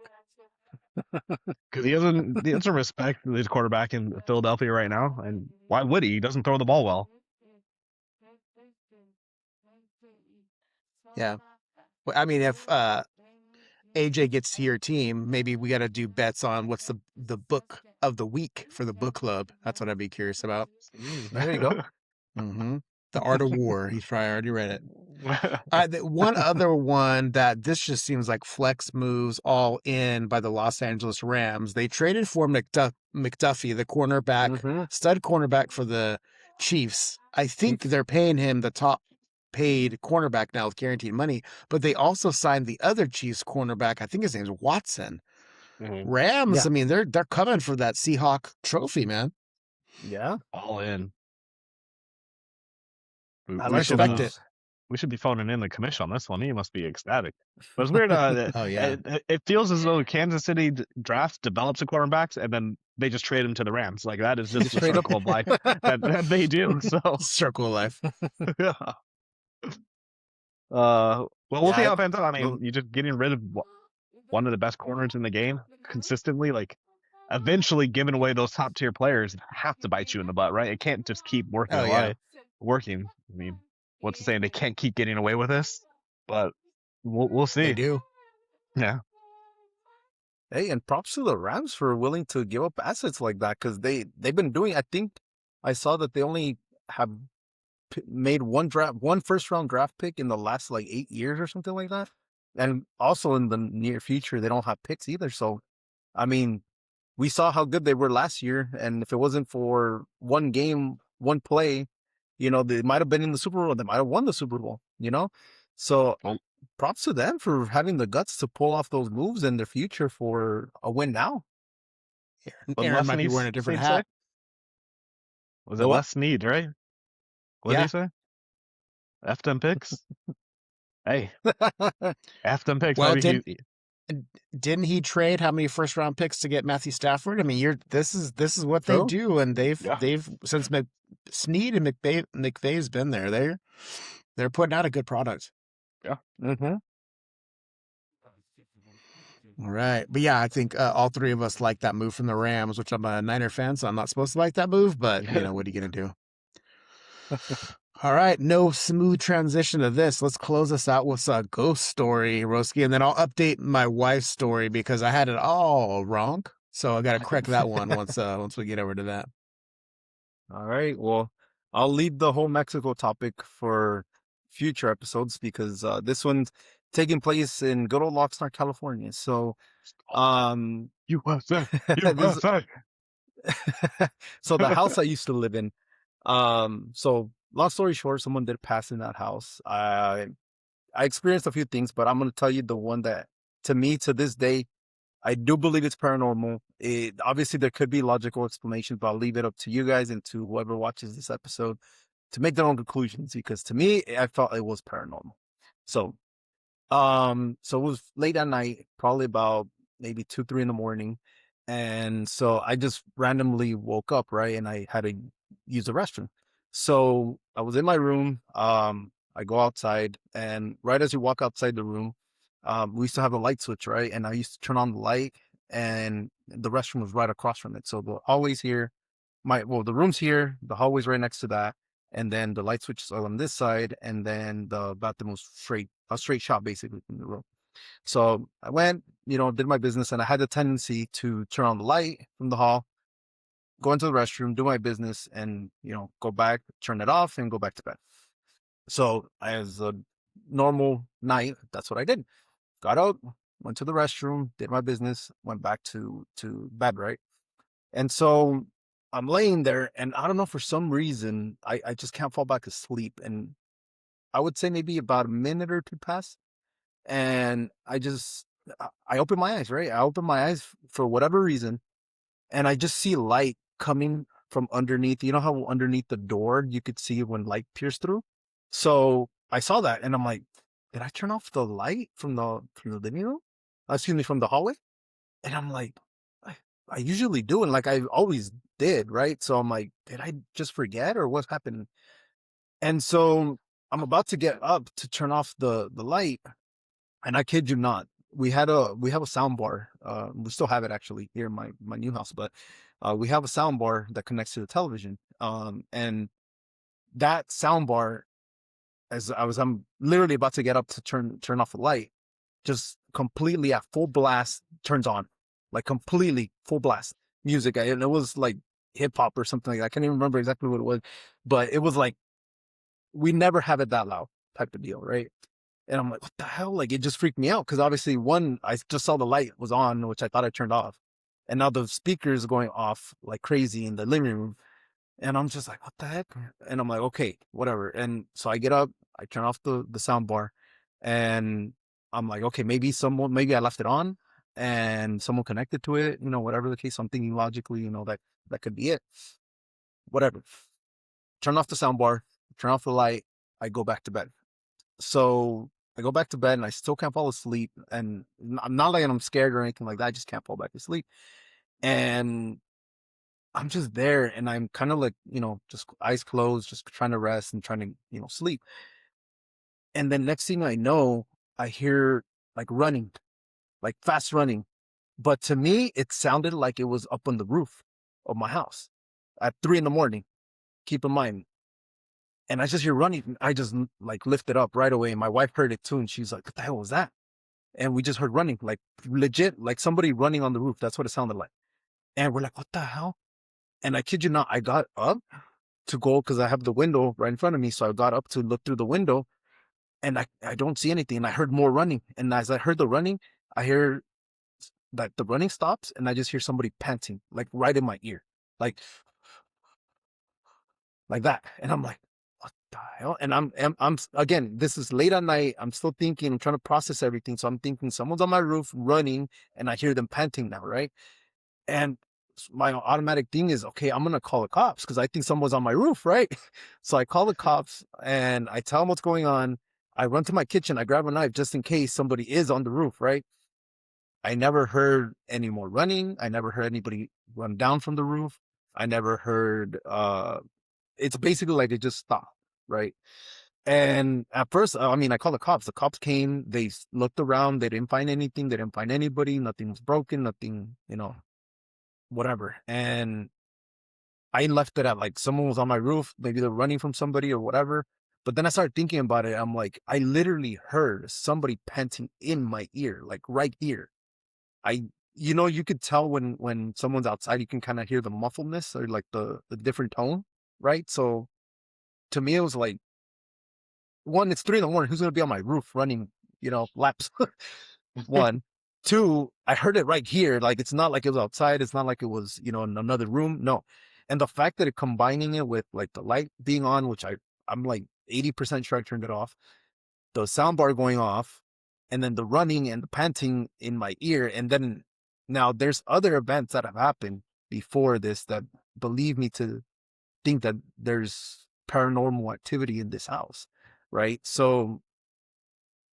Because he doesn't respect his quarterback in Philadelphia right now, and why would he? He doesn't throw the ball well. Yeah. Well, I mean, if AJ gets to your team, maybe we got to do bets on what's the book of the week for the book club. That's what I'd be curious about. There you go. Mm-hmm. The Art of War. He's probably already read it. One other one that this just seems like flex moves all in by the Los Angeles Rams. They traded for McDuffie, the cornerback, stud cornerback for the Chiefs. I think they're paying him the top paid cornerback now with guaranteed money, but they also signed the other Chiefs cornerback. I think his name's Watson. Rams, Yeah. I mean, they're coming for that Seahawk trophy, man. Yeah. All in. I We like should those respect moves. we should be phoning in the commission on this one. He must be ecstatic. But it's weird. Oh, yeah. It feels as though Kansas City draft develops the quarterbacks and then they just trade him to the Rams. Like that is just the Straight up. circle of life that they do. So Circle of life. yeah. Well, we'll see Yeah, how it pans out. I mean, you're just getting rid of one of the best corners in the game consistently, like eventually giving away those top tier players have to bite you in the butt, right? It can't just keep Oh yeah, working. I mean, what's the saying? They can't keep getting away with this, but we'll they see. do. Yeah. Hey, and props to the Rams for willing to give up assets like that because they've been doing. I think I saw that they only have made one first round draft pick in the last like 8 years or something like that, and also in the near future they don't have picks either. So, I mean, we saw how good they were last year, and if it wasn't for one game, one play, they might have been in the Super Bowl. They might have won the Super Bowl. So Well, props to them for having the guts to pull off those moves in their future for a win now. what Aaron Les might be wearing a different Snead say? hat. Was it The what? Les Snead, right? What did Yeah. he say? F them picks. Hey, F them picks. Well, Maybe he. didn't he trade how many first round picks to get Matthew Stafford? I mean, this is what they True. do, and Yeah. they've since Snead and McVay's been there. They're putting out a good product. Yeah. Mm-hmm. All right, but yeah, I think all three of us like that move from the Rams, which I'm a Niner fan, so I'm not supposed to like that move, but what are you gonna do? All right, no smooth transition to this. Let's close us out with a ghost story, Roski, and then I'll update my wife's story because I had it all wrong. So I got to correct that one once we get over to that. All right. Well, I'll leave the whole Mexico topic for future episodes because this one's taking place in good old Oxnard, California. So, USA, this, USA. so the house I used to live in. So long story short, someone did pass in that house. I experienced a few things, but I'm gonna tell you the one that, to me, to this day, I do believe it's paranormal. Obviously there could be logical explanations, but I'll leave it up to you guys and to whoever watches this episode to make their own conclusions. Because to me, I felt it was paranormal. So, so it was late at night, probably about maybe 2, 3 in the morning, and so I just randomly woke up, right, and I had to use the restroom. So I was in my room. I go outside, and right as you walk outside the room, we used to have a light switch, right? And I used to turn on the light, and the restroom was right across from it. So the hallway's here, the room's here, the hallway's right next to that, and then the light switch is on this side, and then the bathroom was a straight shot basically from the room. So I went, did my business, and I had the tendency to turn on the light from the hall, go into the restroom, do my business, and go back, turn it off, and go back to bed. So as a normal night, that's what I did. Got out, went to the restroom, did my business, went back to bed, right? And so I'm laying there, and I don't know, for some reason, I just can't fall back asleep. And I would say maybe about a minute or two passed, and I open my eyes, right? I open my eyes for whatever reason, and I just see light coming from underneath. You know how underneath the door you could see when light pierced through? So I saw that, and I'm like, did I turn off the light from the living room? Excuse me, from the hallway? And I'm like, I usually do, and like I always did, right? So I'm like, did I just forget, or what's happening? And so I'm about to get up to turn off the light, and I kid you not, we have a sound bar. We still have it actually here in my new house, but we have a sound bar that connects to the television. And that sound bar, I'm literally about to get up to turn off the light, just completely at full blast turns on, like completely full blast music. And it was like hip hop or something like that. I can't even remember exactly what it was, but it was like, we never have it that loud type of deal, right? And I'm like, what the hell? Like, it just freaked me out because obviously, one, I just saw the light was on, which I thought I turned off, and now the speakers going off like crazy in the living room, and I'm just like, what the heck? And I'm like, okay, whatever. And so I get up, I turn off the sound bar, and I'm like, okay, maybe I left it on, and someone connected to it, whatever the case. I'm thinking logically, that could be it. Whatever. Turn off the sound bar, turn off the light. I go back to bed. So I go back to bed and I still can't fall asleep. And I'm not like I'm scared or anything like that. I just can't fall back asleep. And I'm just there, and I'm kind of like, just eyes closed, just trying to rest and trying to, sleep. And then next thing I know, I hear like running. like fast running. But to me, it sounded like it was up on the roof of my house at 3 a.m. Keep in mind. And I just hear running. I just like lifted up right away. And my wife heard it too. And she's like, what the hell was that? And we just heard running, like legit, like somebody running on the roof. That's what it sounded like. And we're like, what the hell? And I kid you not, I got up to go because I have the window right in front of me. So I got up to look through the window and I don't see anything. And I heard more running. And as I heard the running, I hear that the running stops and I just hear somebody panting, like right in my ear, like that. And I'm like, what the hell? And I'm again, this is late at night. I'm still thinking, I'm trying to process everything. So I'm thinking someone's on my roof running and I hear them panting now, right? And my automatic thing is, okay, I'm going to call the cops because I think someone's on my roof, right? So I call the cops and I tell them what's going on. I run to my kitchen. I grab a knife just in case somebody is on the roof, right? I never heard any more running. I never heard anybody run down from the roof. I never heard, it's basically like it just stopped, right? And at first, I mean, I called the cops. The cops came, they looked around, they didn't find anything, they didn't find anybody, nothing was broken, nothing, whatever. And I left it at like someone was on my roof, maybe they're running from somebody or whatever. But then I started thinking about it. I'm like, I literally heard somebody panting in my ear, like right here. I, you could tell when someone's outside, you can kind of hear the muffledness or like the different tone, right? So to me, it was like, one, it's 3 a.m. Who's gonna be on my roof running, laps? One, two, I heard it right here. Like it's not like it was outside. It's not like it was, in another room. No. And the fact that combining it with like the light being on, which I'm like 80% sure I turned it off, the sound bar going off, and then the running and the panting in my ear. And then now there's other events that have happened before this that believe me to think that there's paranormal activity in this house. Right. So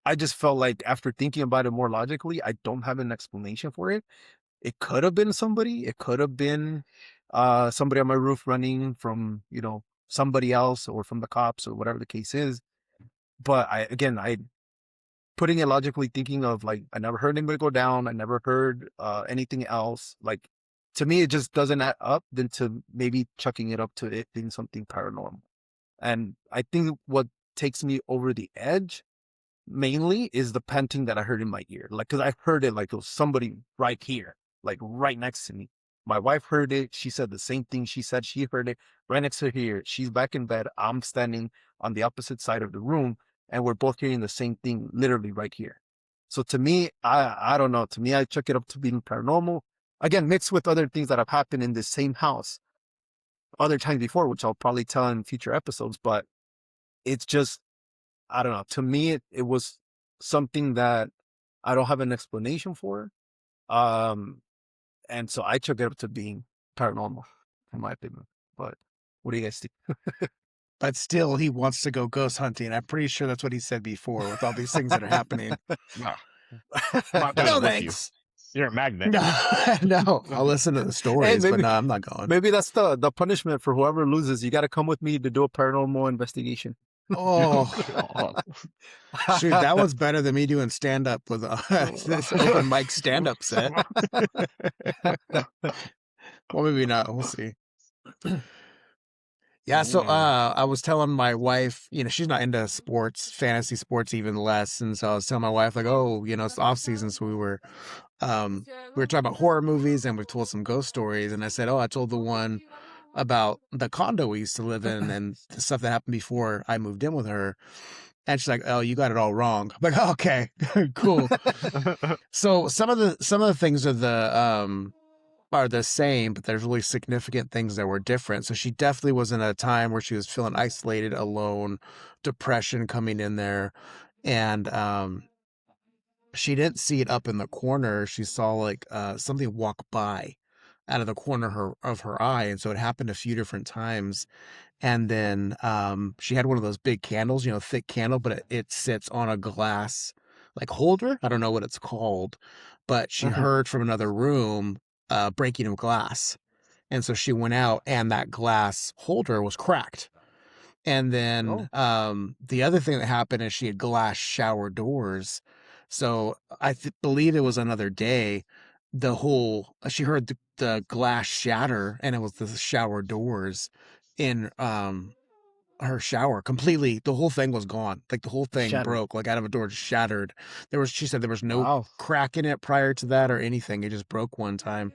I just felt like after thinking about it more logically, I don't have an explanation for it. It could have been somebody. It could have been somebody on my roof running from, somebody else or from the cops or whatever the case is. But I putting it logically thinking of like, I never heard anybody go down. I never heard anything else. Like to me, it just doesn't add up than to maybe chucking it up to it being something paranormal. And I think what takes me over the edge mainly is the panting that I heard in my ear. Like, cause I heard it like it was somebody right here, like right next to me. My wife heard it. She said the same thing. She said she heard it right next to her here. She's back in bed. I'm standing on the opposite side of the room and we're both hearing the same thing literally right here. So to me, I don't know. To me, I chuck it up to being paranormal. Again, mixed with other things that have happened in this same house other times before, which I'll probably tell in future episodes, but it's just, I don't know. To me, it was something that I don't have an explanation for. Um, and so I took it up to being paranormal, in my opinion. But what do you guys think? But still, he wants to go ghost hunting. I'm pretty sure that's what he said before with all these things that are happening. No, I'm not doing No, it with you. thanks. You're a magnet. No, I'll listen to the stories, but no, I'm not going. Maybe that's the punishment for whoever loses. You got to come with me to do a paranormal investigation. Oh, shoot, that was better than me doing stand up with this open mic stand up set. Well, maybe not. We'll see. Yeah, so I was telling my wife, she's not into sports, fantasy sports even less, and so I was telling my wife like, oh, it's off season, so we were talking about horror movies and we told some ghost stories, and I said, oh, I told the one about the condo we used to live in and the stuff that happened before I moved in with her, and she's like, oh, you got it all wrong. I'm like, oh, okay, cool. So some of the things are the same, but there's really significant things that were different. So she definitely was in a time where she was feeling isolated, alone, depression coming in there. And she didn't see it up in the corner. She saw like something walk by out of the corner of her eye. And so it happened a few different times. And then she had one of those big candles, thick candle, but it sits on a glass like holder. I don't know what it's called, but she heard from another room breaking of glass. And so she went out and that glass holder was cracked. And then the other thing that happened is she had glass shower doors So I believe it was another day. She heard the glass shatter, and it was the shower doors in her shower completely. The whole thing was gone. Like the whole thing Shattered. broke, like out of a door, just shattered. She said there was no Wow. crack in it prior to that or anything. It just broke one time.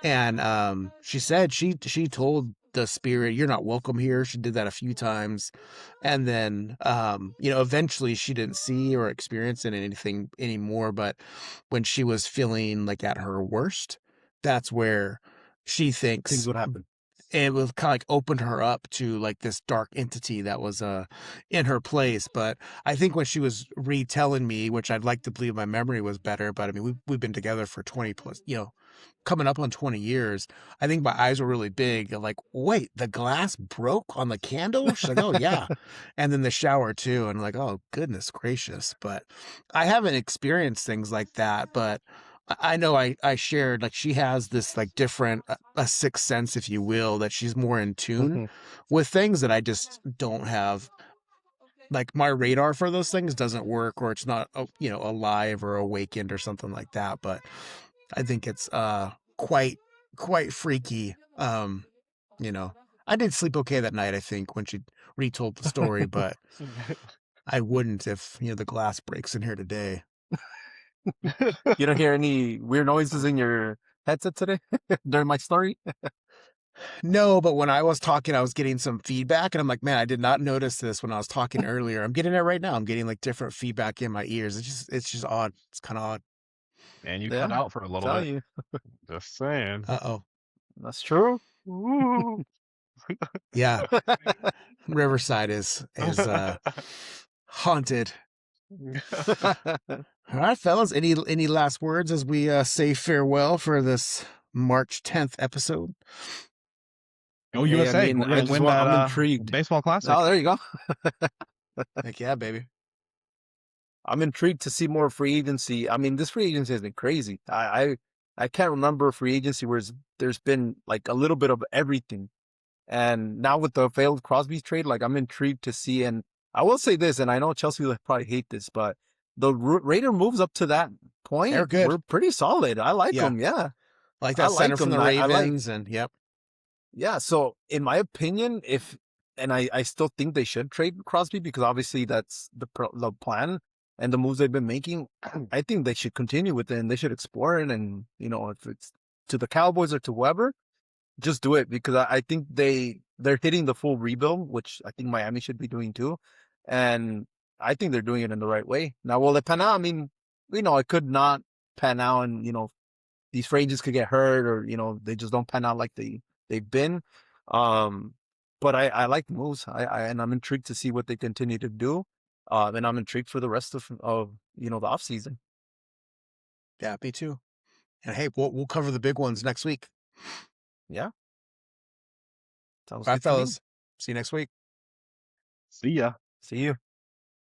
And she said she told the spirit, "You're not welcome here." She did that a few times. And then eventually she didn't see or experience anything anymore. But when she was feeling like at her worst, that's where she Things thinks would happen. it was kind of like opened her up to like this dark entity that was in her place. But I think when she was retelling me, which I'd like to believe my memory was better, but I mean we've been together for 20 plus, coming up on 20 years. I think my eyes were really big. I'm like, wait, the glass broke on the candle? She's like, oh yeah. And then the shower too. And I'm like, oh goodness gracious. But I haven't experienced things like that, but I know I shared, like, she has this like different a sixth sense, if you will, that she's more in tune Hmm. with things that I just don't have. Like my radar for those things doesn't work, or it's not alive or awakened or something like that. But I think it's quite freaky. You know, I did sleep okay that night, I think, when she retold the story, but I wouldn't if the glass breaks in here today. You don't hear any weird noises in your headset today during my story? No, but when I was talking, I was getting some feedback, and I'm like, man, I did not notice this when I was talking earlier. I'm getting it right now. I'm getting like different feedback in my ears. It's just odd. It's kind of odd. And you cut Yeah, out for a little tell bit. you. Just saying. Uh-oh. That's true. Ooh. Yeah, Riverside is haunted. All right, fellas. Any last words as we say farewell for this March 10th episode? Go Hey, I USA. mean, We're gonna win that I'm intrigued. baseball Oh, classic. there you go. Heck yeah, baby. I'm intrigued to see more free agency. I mean, this free agency has been crazy. I can't remember a free agency where there's been like a little bit of everything. And now with the failed Crosby trade, like I'm intrigued to see. And I will say this, and I know Chelsea will probably hate this, but the Raider moves up to that They're point good. were pretty solid. I like Yeah. them. Yeah, Like I that center like from the them. I like. Ravens, and yep. Yeah. So in my opinion, and I still think they should trade Crosby because obviously that's the plan and the moves they've been making. I think they should continue with it and they should explore it. And if it's to the Cowboys or to whoever, just do it because I think they're hitting the full rebuild, which I think Miami should be doing too, and I think they're doing it in the right way. Now, will it pan out? I mean, it could not pan out, and these free agents could get hurt, or they just don't pan out like they've been. Um, but I like the moves. And I'm intrigued to see what they continue to do. And I'm intrigued for the rest of the off season. Yeah, me too. And hey, we'll cover the big ones next week. Yeah, sounds All right, good to me. fellas. See you next week. See ya. See you.